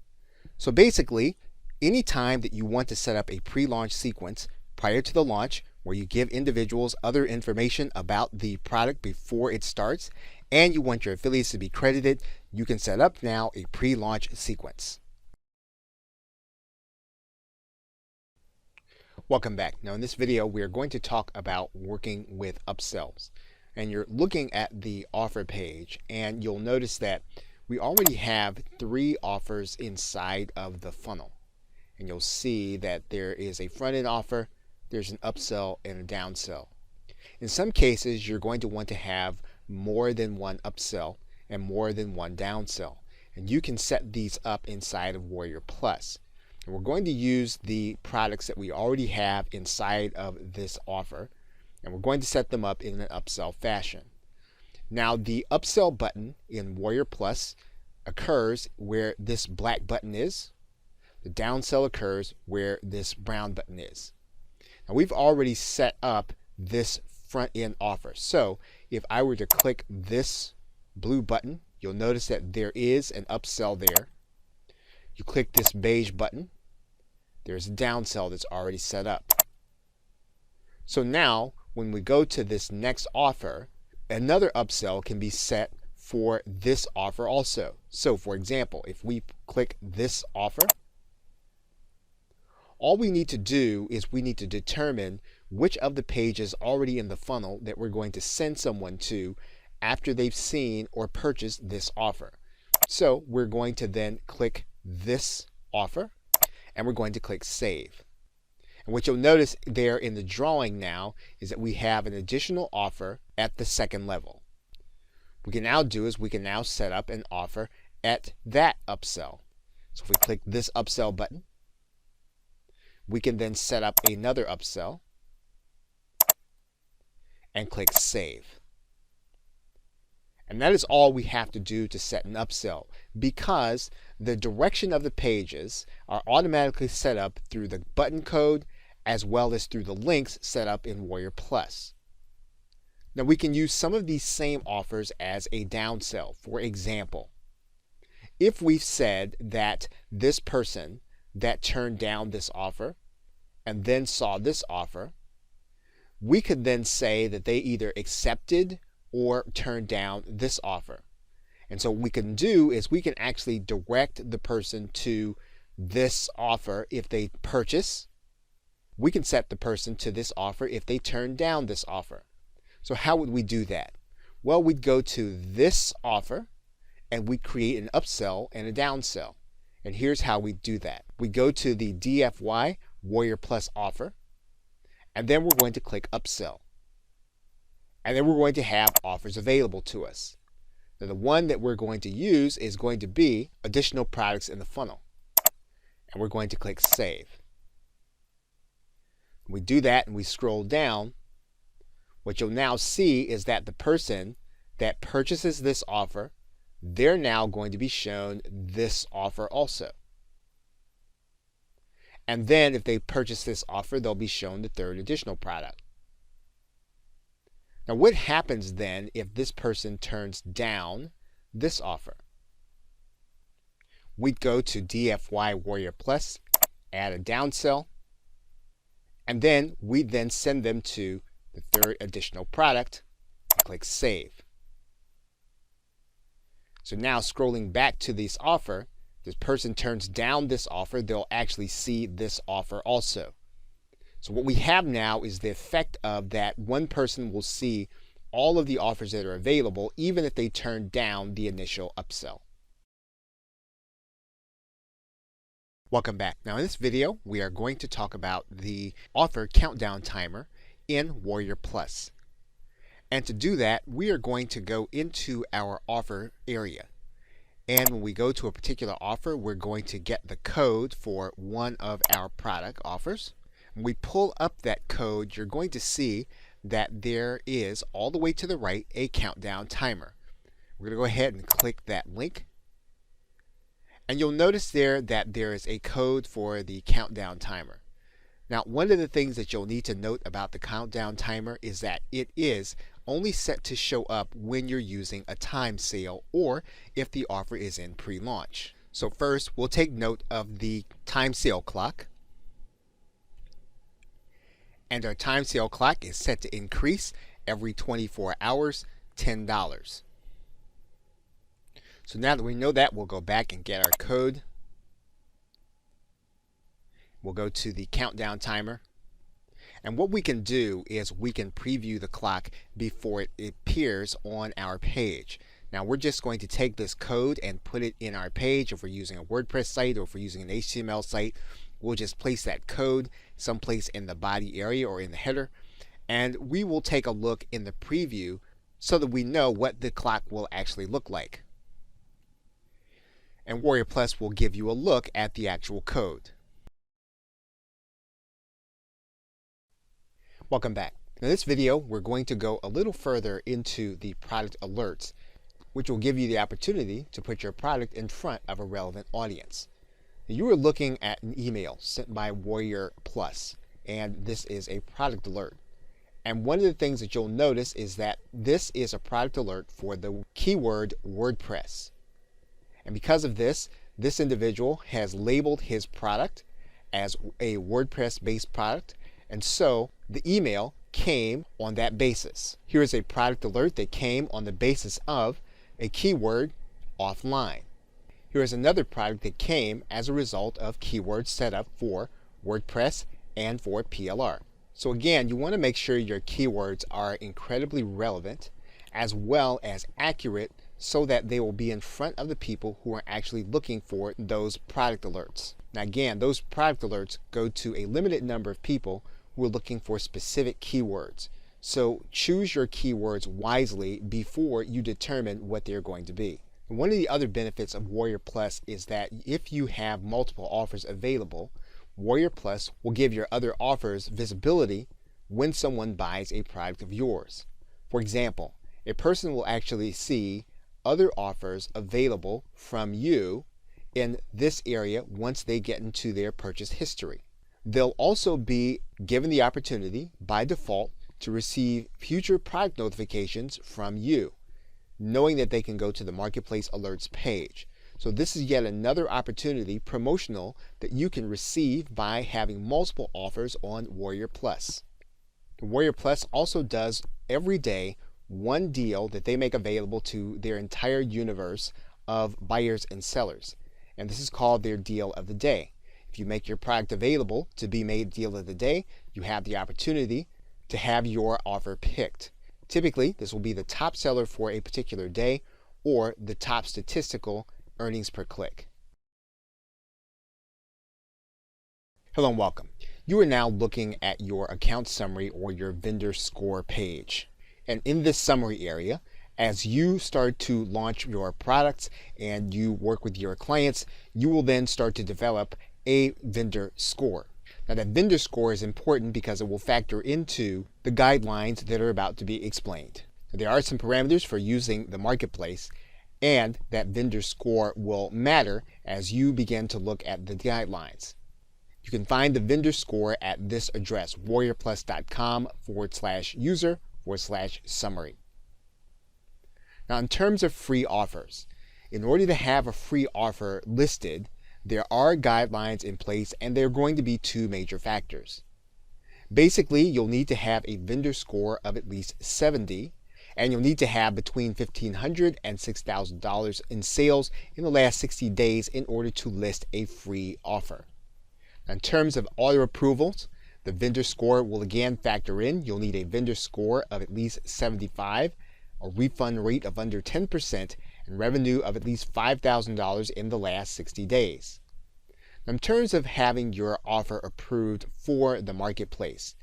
So basically, anytime that you want to set up a pre-launch sequence prior to the launch, where you give individuals other information about the product before it starts, and you want your affiliates to be credited, you can set up now a pre-launch sequence. Welcome back. Now in this video, we are going to talk about working with upsells. And you're looking at the offer page, and you'll notice that we already have 3 offers inside of the funnel. And you'll see that there is a front-end offer, there's an upsell, and a downsell. In some cases, you're going to want to have more than one upsell and more than one downsell. And you can set these up inside of WarriorPlus. And we're going to use the products that we already have inside of this offer, and we're going to set them up in an upsell fashion. Now, the upsell button in WarriorPlus occurs where this black button is. The downsell occurs where this brown button is. Now, we've already set up this front-end offer. So if I were to click this blue button, you'll notice that there is an upsell there. You click this beige button, there's a downsell that's already set up. So now, when we go to this next offer, another upsell can be set for this offer also. So for example, if we click this offer, all we need to do is we need to determine which of the pages already in the funnel that we're going to send someone to after they've seen or purchased this offer. So we're going to then click this offer, and we're going to click save. And what you'll notice there in the drawing now is that we have an additional offer at the second level. What we can now do is we can now set up an offer at that upsell. So if we click this upsell button, we can then set up another upsell and click save. And that is all we have to do to set an upsell, because the direction of the pages are automatically set up through the button code as well as through the links set up in WarriorPlus. Now we can use some of these same offers as a downsell. For example, if we've said that this person that turned down this offer and then saw this offer, we could then say that they either accepted or turned down this offer. And so what we can do is we can actually direct the person to this offer if they purchase. We can set the person to this offer if they turn down this offer. So how would we do that? Well, we'd go to this offer and we create an upsell and a downsell. And here's how we do that. We go to the DFY WarriorPlus offer, and then we're going to click upsell. And then we're going to have offers available to us. Now the one that we're going to use is going to be additional products in the funnel. And we're going to click save. We do that and we scroll down. What you'll now see is that the person that purchases this offer, they're now going to be shown this offer also. And then if they purchase this offer, they'll be shown the third additional product. Now what happens then if this person turns down this offer? We'd go to DFY WarriorPlus, add a downsell, and then we then send them to the third additional product, and click Save. So now scrolling back to this offer, this person turns down this offer, they'll actually see this offer also. So what we have now is the effect of that one person will see all of the offers that are available, even if they turn down the initial upsell. Welcome back. Now in this video, we are going to talk about the offer countdown timer in WarriorPlus. And to do that, we are going to go into our offer area. And when we go to a particular offer, we're going to get the code for one of our product offers. When we pull up that code, you're going to see that there is, all the way to the right, a countdown timer. We're going to go ahead and click that link. And you'll notice there that there is a code for the countdown timer. Now, one of the things that you'll need to note about the countdown timer is that it is only set to show up when you're using a time sale or if the offer is in pre-launch. So first, we'll take note of the time sale clock. And our time sale clock is set to increase every 24 hours, $10. So now that we know that, we'll go back and get our code. We'll go to the countdown timer. And what we can do is we can preview the clock before it appears on our page. Now we're just going to take this code and put it in our page. If we're using a WordPress site or if we're using an HTML site, we'll just place that code someplace in the body area or in the header. And we will take a look in the preview so that we know what the clock will actually look like. And WarriorPlus will give you a look at the actual code. Welcome back. In this video, we're going to go a little further into the product alerts, which will give you the opportunity to put your product in front of a relevant audience. You are looking at an email sent by WarriorPlus, and this is a product alert. And one of the things that you'll notice is that this is a product alert for the keyword WordPress. And because of this, this individual has labeled his product as a WordPress-based product, and so the email came on that basis. Here is a product alert that came on the basis of a keyword offline. Here is another product that came as a result of keyword setup for WordPress and for PLR. So again, you want to make sure your keywords are incredibly relevant as well as accurate so that they will be in front of the people who are actually looking for those product alerts. Now again, those product alerts go to a limited number of people who are looking for specific keywords. So choose your keywords wisely before you determine what they're going to be. And one of the other benefits of WarriorPlus is that if you have multiple offers available, WarriorPlus will give your other offers visibility when someone buys a product of yours. For example, a person will actually see other offers available from you in this area once they get into their purchase history. They'll also be given the opportunity by default to receive future product notifications from you, knowing that they can go to the Marketplace Alerts page. So this is yet another opportunity, promotional, that you can receive by having multiple offers on WarriorPlus. WarriorPlus also does every day one deal that they make available to their entire universe of buyers and sellers. And this is called their deal of the day. If you make your product available to be made deal of the day, you have the opportunity to have your offer picked. Typically, this will be the top seller for a particular day or the top statistical earnings per click. Hello and welcome. You are now looking at your account summary or your vendor score page. And in this summary area, as you start to launch your products and you work with your clients, you will then start to develop a vendor score. Now that vendor score is important because it will factor into the guidelines that are about to be explained. There are some parameters for using the marketplace, and that vendor score will matter as you begin to look at the guidelines. You can find the vendor score at this address, warriorplus.com/user/summary. Now in terms of free offers, in order to have a free offer listed, there are guidelines in place, and there are going to be two major factors. Basically, you'll need to have a vendor score of at least 70, and you'll need to have between $1,500 and $6,000 in sales in the last 60 days in order to list a free offer. In terms of auto approvals, the vendor score will again factor in. You'll need a vendor score of at least 75, a refund rate of under 10%, and revenue of at least $5,000 in the last 60 days. In terms of having your offer approved for the marketplace,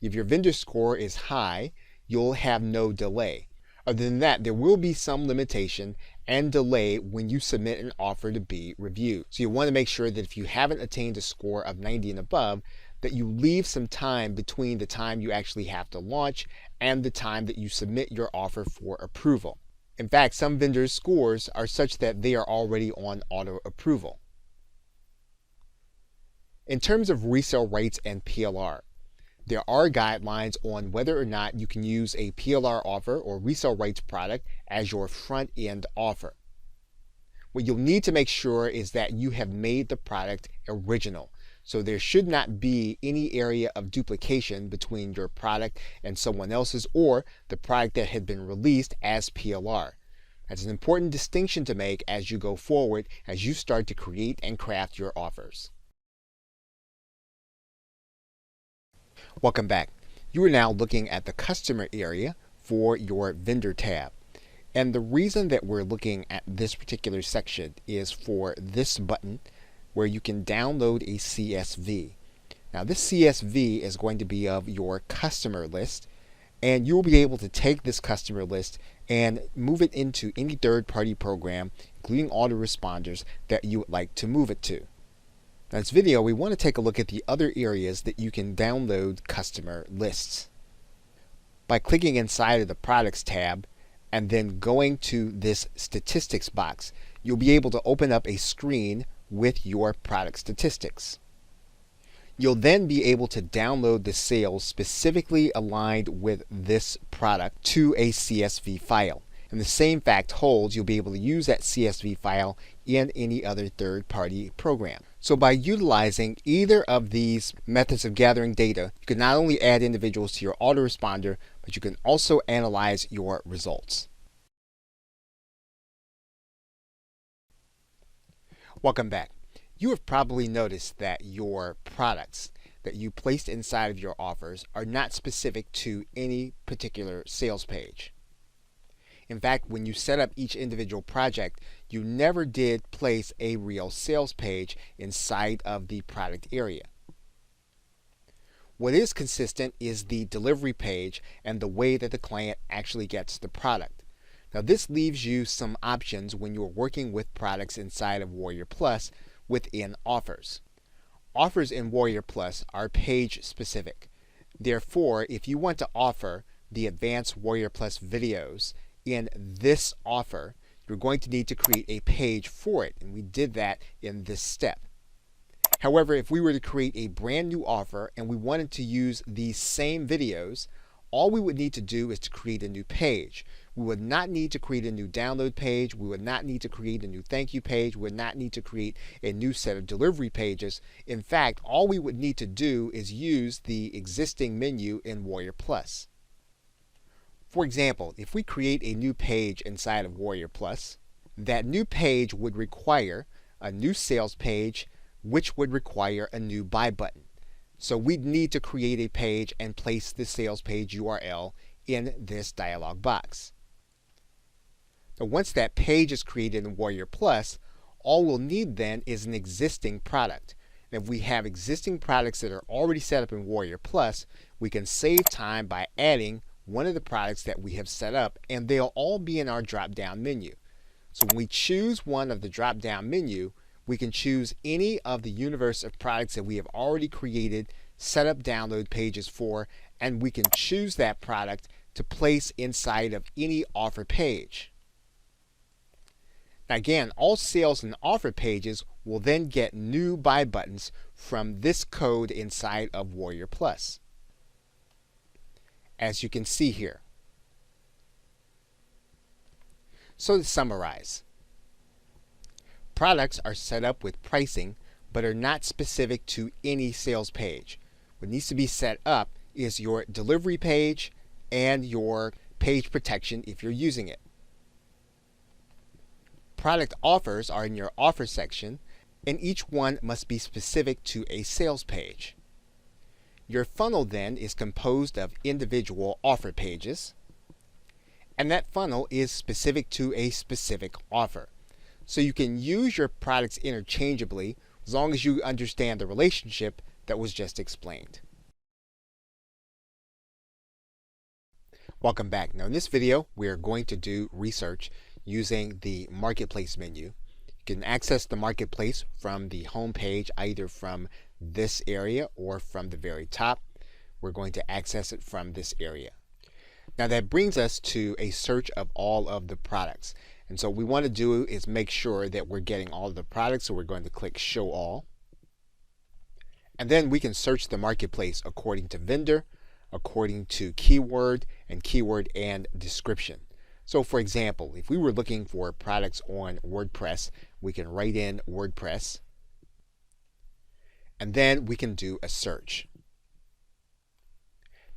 if your vendor score is high, you'll have no delay. Other than that, there will be some limitation and delay when you submit an offer to be reviewed. So you want to make sure that if you haven't attained a score of 90 and above, that you leave some time between the time you actually have to launch and the time that you submit your offer for approval. In fact, some vendors' scores are such that they are already on auto approval. In terms of resale rights and PLR, there are guidelines on whether or not you can use a PLR offer or resale rights product as your front-end offer. What you'll need to make sure is that you have made the product original. So there should not be any area of duplication between your product and someone else's or the product that had been released as PLR. That's an important distinction to make as you go forward, as you start to create and craft your offers. Welcome back. You are now looking at the customer area for your vendor tab. And the reason that we're looking at this particular section is for this button where you can download a CSV. Now this CSV is going to be of your customer list, and you'll be able to take this customer list and move it into any third-party program, including autoresponders, that you would like to move it to. In this video, we want to take a look at the other areas that you can download customer lists. By clicking inside of the Products tab and then going to this Statistics box, you'll be able to open up a screen with your product statistics. You'll then be able to download the sales specifically aligned with this product to a CSV file. And the same fact holds, you'll be able to use that CSV file in any other third-party program. So by utilizing either of these methods of gathering data, you can not only add individuals to your autoresponder, but you can also analyze your results. Welcome back. You have probably noticed that your products that you placed inside of your offers are not specific to any particular sales page. In fact, when you set up each individual project, you never did place a real sales page inside of the product area. What is consistent is the delivery page and the way that the client actually gets the product. Now this leaves you some options when you're working with products inside of WarriorPlus within offers. Offers in WarriorPlus are page specific. Therefore, if you want to offer the advanced WarriorPlus videos in this offer, you're going to need to create a page for it, and we did that in this step. However, if we were to create a brand new offer and we wanted to use these same videos, all we would need to do is to create a new page. We would not need to create a new download page. We would not need to create a new thank you page. We would not need to create a new set of delivery pages. In fact, all we would need to do is use the existing menu in WarriorPlus. For example, if we create a new page inside of WarriorPlus, that new page would require a new sales page, which would require a new buy button. So we'd need to create a page and place the sales page URL in this dialog box. Now once that page is created in WarriorPlus, all we'll need then is an existing product. And if we have existing products that are already set up in WarriorPlus, we can save time by adding one of the products that we have set up, and they'll all be in our drop-down menu. So when we choose one of the drop-down menu, we can choose any of the universe of products that we have already created, set up download pages for, and we can choose that product to place inside of any offer page. Now again, all sales and offer pages will then get new buy buttons from this code inside of WarriorPlus, as you can see here. So to summarize, products are set up with pricing but are not specific to any sales page. what needs to be set up is your delivery page and your page protection if you're using it. Product offers are in your offer section, and each one must be specific to a sales page. Your funnel then is composed of individual offer pages, and that funnel is specific to a specific offer. So you can use your products interchangeably as long as you understand the relationship that was just explained. Welcome back. Now in this video, we are going to do research using the Marketplace menu. You can access the Marketplace from the home page, either from this area or from the very top. We're going to access it from this area. Now that brings us to a search of all of the products. And so what we want to do is make sure that we're getting all of the products. So we're going to click Show All. And then we can search the Marketplace according to vendor, according to keyword and description. So for example, if we were looking for products on WordPress, we can write in WordPress, and then we can do a search.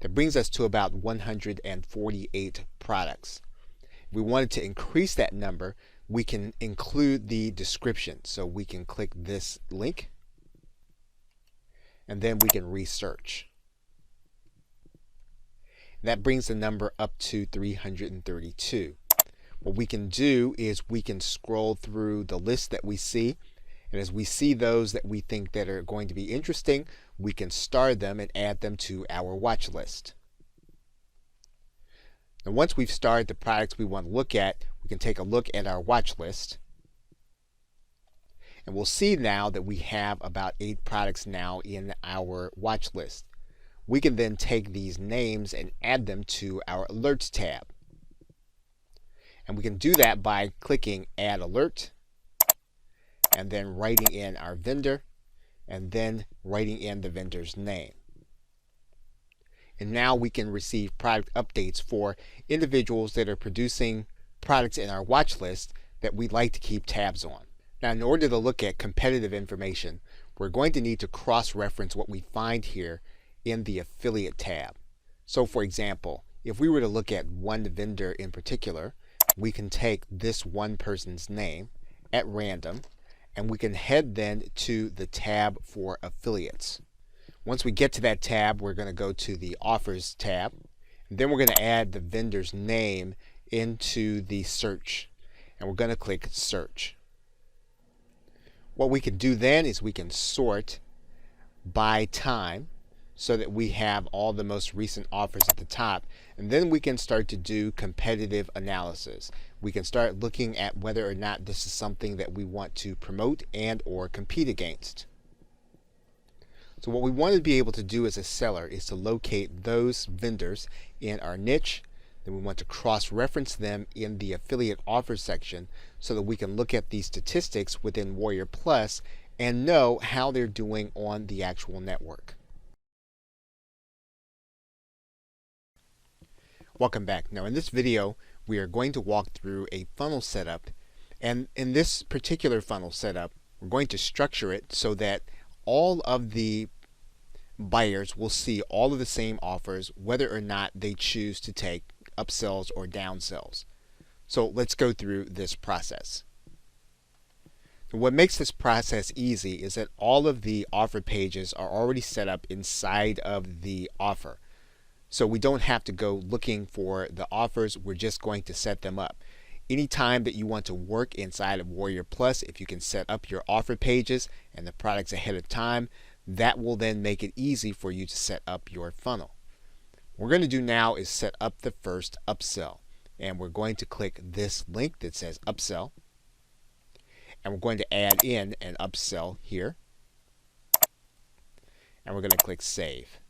That brings us to about 148 products. If we wanted to increase that number, we can include the description. So we can click this link, and then we can research. That brings the number up to 332. What we can do is we can scroll through the list that we see, and as we see those that we think that are going to be interesting, we can star them and add them to our watch list. Now once we've starred the products we want to look at, we can take a look at our watch list. And we'll see now that we have about 8 products now in our watch list. We can then take these names and add them to our Alerts tab. And we can do that by clicking Add Alert, and then writing in our vendor, and then writing in the vendor's name. And now we can receive product updates for individuals that are producing products in our watch list that we'd like to keep tabs on. Now in order to look at competitive information, we're going to need to cross-reference what we find here in the affiliate tab. So for example, if we were to look at one vendor in particular, we can take this one person's name at random, and we can head then to the tab for affiliates. Once we get to that tab, we're going to go to the Offers tab, and then we're going to add the vendor's name into the search, and we're going to click Search. What we can do then is we can sort by time, so that we have all the most recent offers at the top, and then we can start to do competitive analysis. We can start looking at whether or not this is something that we want to promote and or compete against. So what we want to be able to do as a seller is to locate those vendors in our niche. Then we want to cross-reference them in the affiliate offers section so that we can look at these statistics within WarriorPlus and know how they're doing on the actual network. Welcome back. Now in this video, we are going to walk through a funnel setup, and in this particular funnel setup, we're going to structure it so that all of the buyers will see all of the same offers, whether or not they choose to take upsells or downsells. So let's go through this process. What makes this process easy is that all of the offer pages are already set up inside of the offer. So we don't have to go looking for the offers, we're just going to set them up. Anytime that you want to work inside of WarriorPlus, if you can set up your offer pages and the products ahead of time, that will then make it easy for you to set up your funnel. What we're going to do now is set up the first upsell. And we're going to click this link that says Upsell. And we're going to add in an upsell here. And we're going to click Save.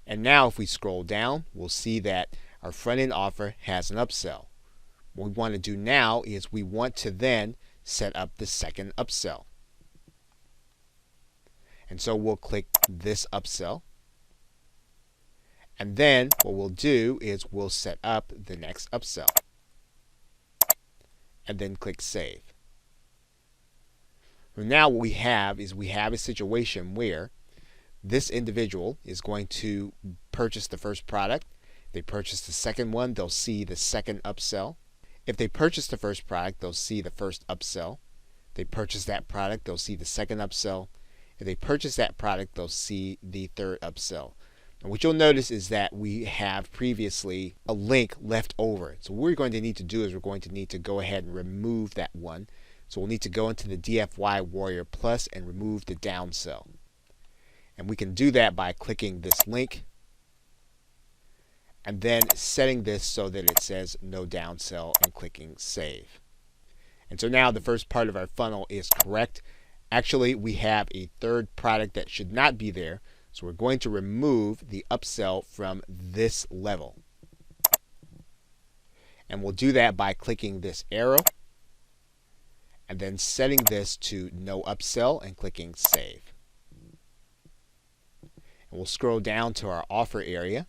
And now if we scroll down, we'll see that our front-end offer has an upsell. What we want to do now is we want to then set up the second upsell. And so we'll click this upsell. And then what we'll do is we'll set up the next upsell. And then click Save. So now what we have is a situation where this individual is going to purchase the first product. If they purchase the second one, they'll see the second upsell. If they purchase the first product, they'll see the first upsell. If they purchase that product, they'll see the second upsell. If they purchase that product, they'll see the third upsell. And what you'll notice is that we have previously a link left over. So what we're going to need to do is we're going to need to go ahead and remove that one. So we'll need to go into the DFY WarriorPlus and remove the downsell. And we can do that by clicking this link and then setting this so that it says no downsell and clicking save. And so now the first part of our funnel is correct. Actually, we have a third product that should not be there. So we're going to remove the upsell from this level. And we'll do that by clicking this arrow and then setting this to no upsell and clicking save. And we'll scroll down to our offer area.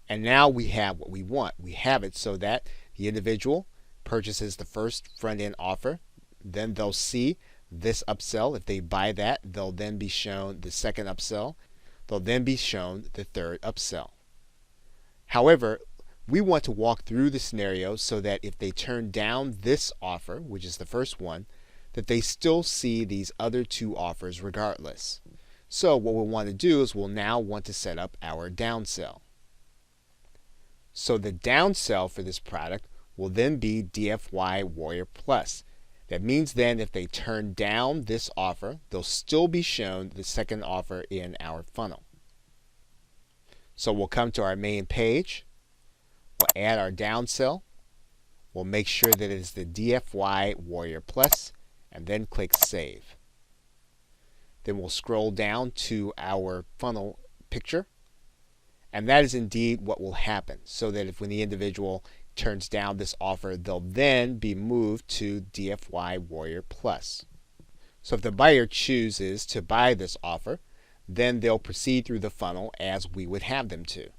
And now we have what we want. We have it so that the individual purchases the first front-end offer. Then they'll see this upsell. If they buy that, they'll then be shown the second upsell. They'll then be shown the third upsell. However, we want to walk through the scenario so that if they turn down this offer, which is the first one, that they still see these other two offers regardless. So what we'll want to do is we'll now want to set up our downsell. So the downsell for this product will then be DFY WarriorPlus. That means then if they turn down this offer, they'll still be shown the second offer in our funnel. So we'll come to our main page. We'll add our downsell. We'll make sure that it is the DFY WarriorPlus and then click save. Then we'll scroll down to our funnel picture. And that is indeed what will happen. So that if when the individual turns down this offer, they'll then be moved to DFY WarriorPlus. So if the buyer chooses to buy this offer, then they'll proceed through the funnel as we would have them to.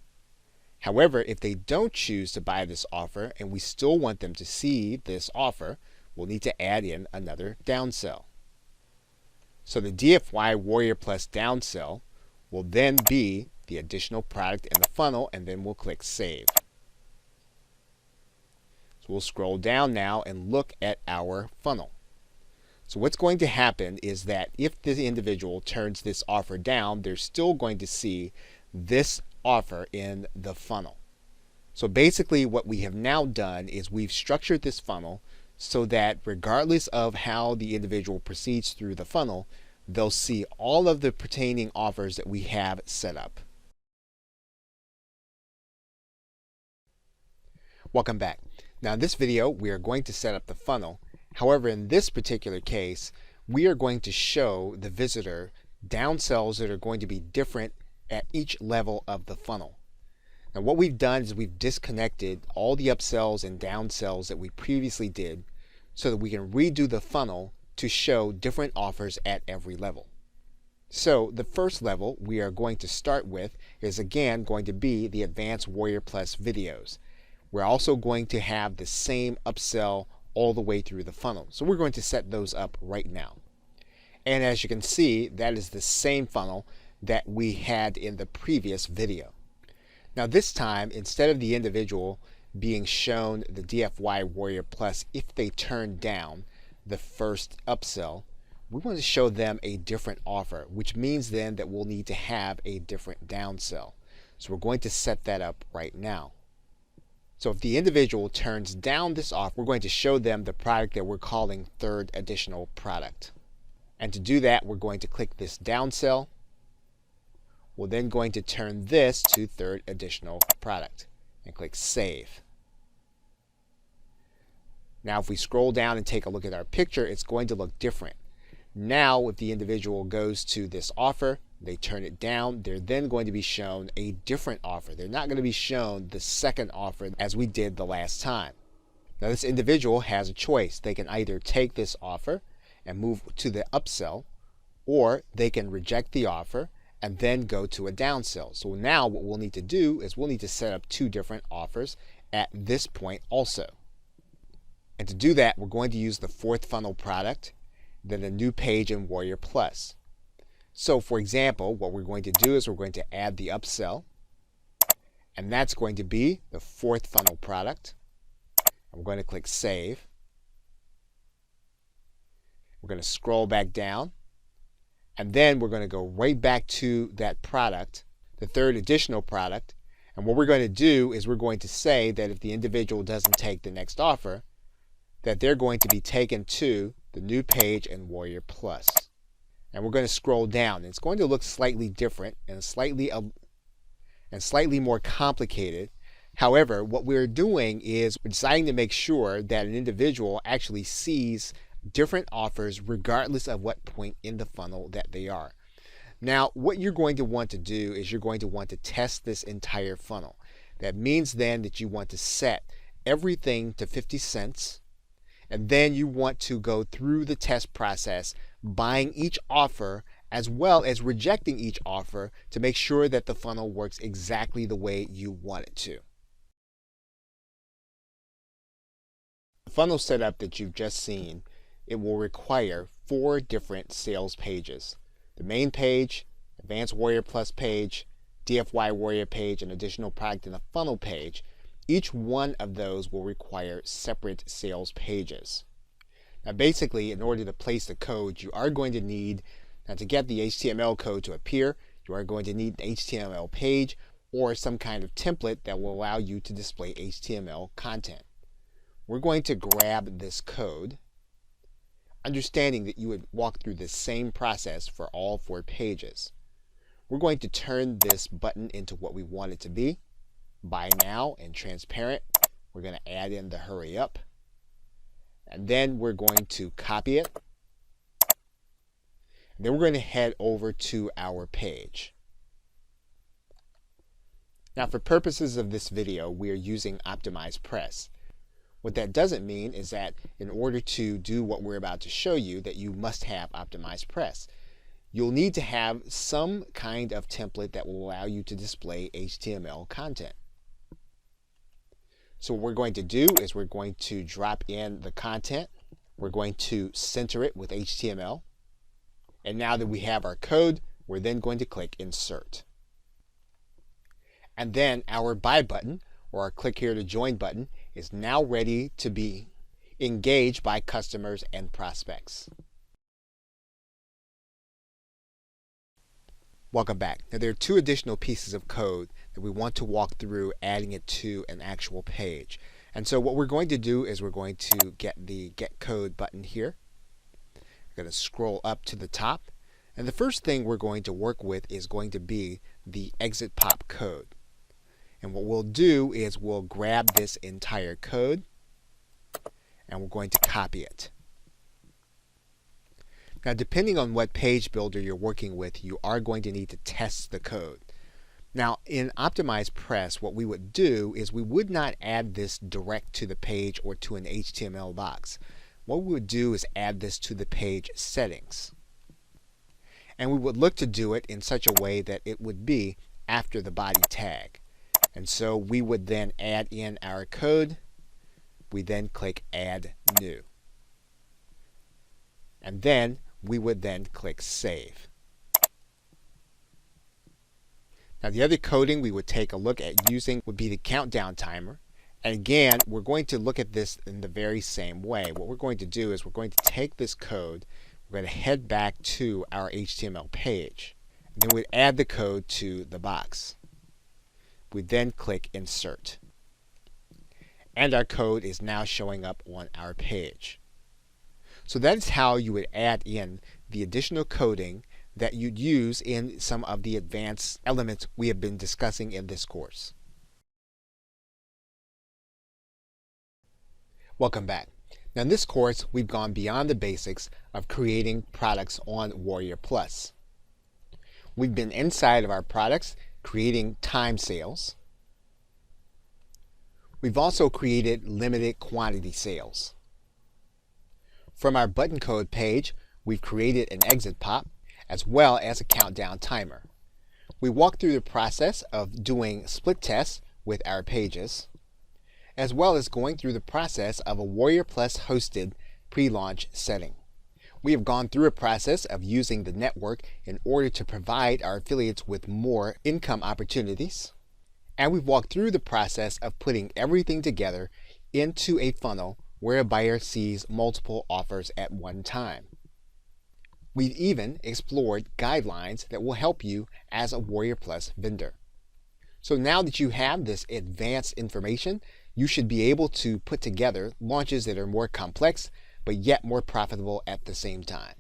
However, if they don't choose to buy this offer and we still want them to see this offer, we'll need to add in another downsell. So the DFY WarriorPlus downsell will then be the additional product in the funnel, and then we'll click save. So we'll scroll down now and look at our funnel. So what's going to happen is that if the individual turns this offer down, they're still going to see this offer in the funnel. So basically what we have now done is we've structured this funnel so that regardless of how the individual proceeds through the funnel, they'll see all of the pertaining offers that we have set up. Welcome back. Now in this video we are going to set up the funnel. However, in this particular case we are going to show the visitor downsells that are going to be different at each level of the funnel. Now what we've done is we've disconnected all the upsells and downsells that we previously did so that we can redo the funnel to show different offers at every level. So the first level we are going to start with is again going to be the Advanced WarriorPlus videos. We're also going to have the same upsell all the way through the funnel. So we're going to set those up right now. And as you can see, that is the same funnel that we had in the previous video. Now this time, instead of the individual being shown the DFY WarriorPlus if they turn down the first upsell, we want to show them a different offer, which means then that we'll need to have a different downsell. So we're going to set that up right now. So if the individual turns down this offer, we're going to show them the product that we're calling third additional product. And to do that, we're going to click this downsell. We're then going to turn this to third additional product and click save. Now if we scroll down and take a look at our picture, it's going to look different. Now if the individual goes to this offer, they turn it down, they're then going to be shown a different offer. They're not going to be shown the second offer as we did the last time. Now this individual has a choice. They can either take this offer and move to the upsell, or they can reject the offer and then go to a downsell. So now what we'll need to do is we'll need to set up two different offers at this point also. And to do that, we're going to use the fourth funnel product, than a new page in WarriorPlus. So for example, what we're going to do is we're going to add the upsell, and that's going to be the fourth funnel product. I'm going to click Save. We're going to scroll back down, and then we're going to go right back to that product, the third additional product. And what we're going to do is we're going to say that if the individual doesn't take the next offer, that they're going to be taken to the new page in WarriorPlus. And we're going to scroll down, and it's going to look slightly different and slightly more complicated. However, what we're doing is we're deciding to make sure that an individual actually sees different offers regardless of what point in the funnel that they are. Now, what you're going to want to do is you're going to want to test this entire funnel. That means then that you want to set everything to 50 cents, and then you want to go through the test process, buying each offer as well as rejecting each offer to make sure that the funnel works exactly the way you want it to. The funnel setup that you've just seen, it will require 4 different sales pages. The main page, Advanced WarriorPlus page, DFY Warrior page, and additional product in the funnel page. Each one of those will require separate sales pages. Now basically, in order to place the code, you are going to need, now to get the HTML code to appear, you are going to need an HTML page or some kind of template that will allow you to display HTML content. We're going to grab this code, understanding that you would walk through the same process for all 4 pages. We're going to turn this button into what we want it to be, Buy Now and Transparent. We're going to add in the Hurry Up, and then we're going to copy it, and then we're going to head over to our page. Now for purposes of this video, we are using Optimized Press. What that doesn't mean is that in order to do what we're about to show you, that you must have Optimized Press. You'll need to have some kind of template that will allow you to display HTML content. So what we're going to do is we're going to drop in the content. We're going to center it with HTML. And now that we have our code, we're then going to click Insert. And then our Buy button, or our Click Here to Join button, is now ready to be engaged by customers and prospects. Welcome back. Now there are 2 additional pieces of code that we want to walk through adding it to an actual page. And so what we're going to do is we're going to get the Get Code button here. We're going to scroll up to the top. And the first thing we're going to work with is going to be the exit pop code. And what we'll do is we'll grab this entire code and we're going to copy it. Now depending on what page builder you're working with, you are going to need to test the code. Now in Optimized Press, what we would do is we would not add this direct to the page or to an HTML box. What we would do is add this to the page settings. And we would look to do it in such a way that it would be after the body tag. And so we would then add in our code. We then click Add New. And then we would then click Save. Now the other coding we would take a look at using would be the countdown timer. And again, we're going to look at this in the very same way. What we're going to do is we're going to take this code, we're going to head back to our HTML page. And then we'd add the code to the box. We then click Insert. And our code is now showing up on our page. So that is how you would add in the additional coding that you'd use in some of the advanced elements we have been discussing in this course. Welcome back. Now in this course, we've gone beyond the basics of creating products on WarriorPlus. We've been inside of our products creating time sales. We've also created limited quantity sales. From our button code page, we've created an exit pop as well as a countdown timer. We walked through the process of doing split tests with our pages, as well as going through the process of a WarriorPlus hosted pre-launch setting. We have gone through a process of using the network in order to provide our affiliates with more income opportunities. And we've walked through the process of putting everything together into a funnel where a buyer sees multiple offers at one time. We've even explored guidelines that will help you as a WarriorPlus vendor. So now that you have this advanced information, you should be able to put together launches that are more complex but yet more profitable at the same time.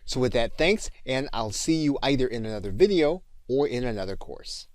So with that, thanks, and I'll see you either in another video or in another course.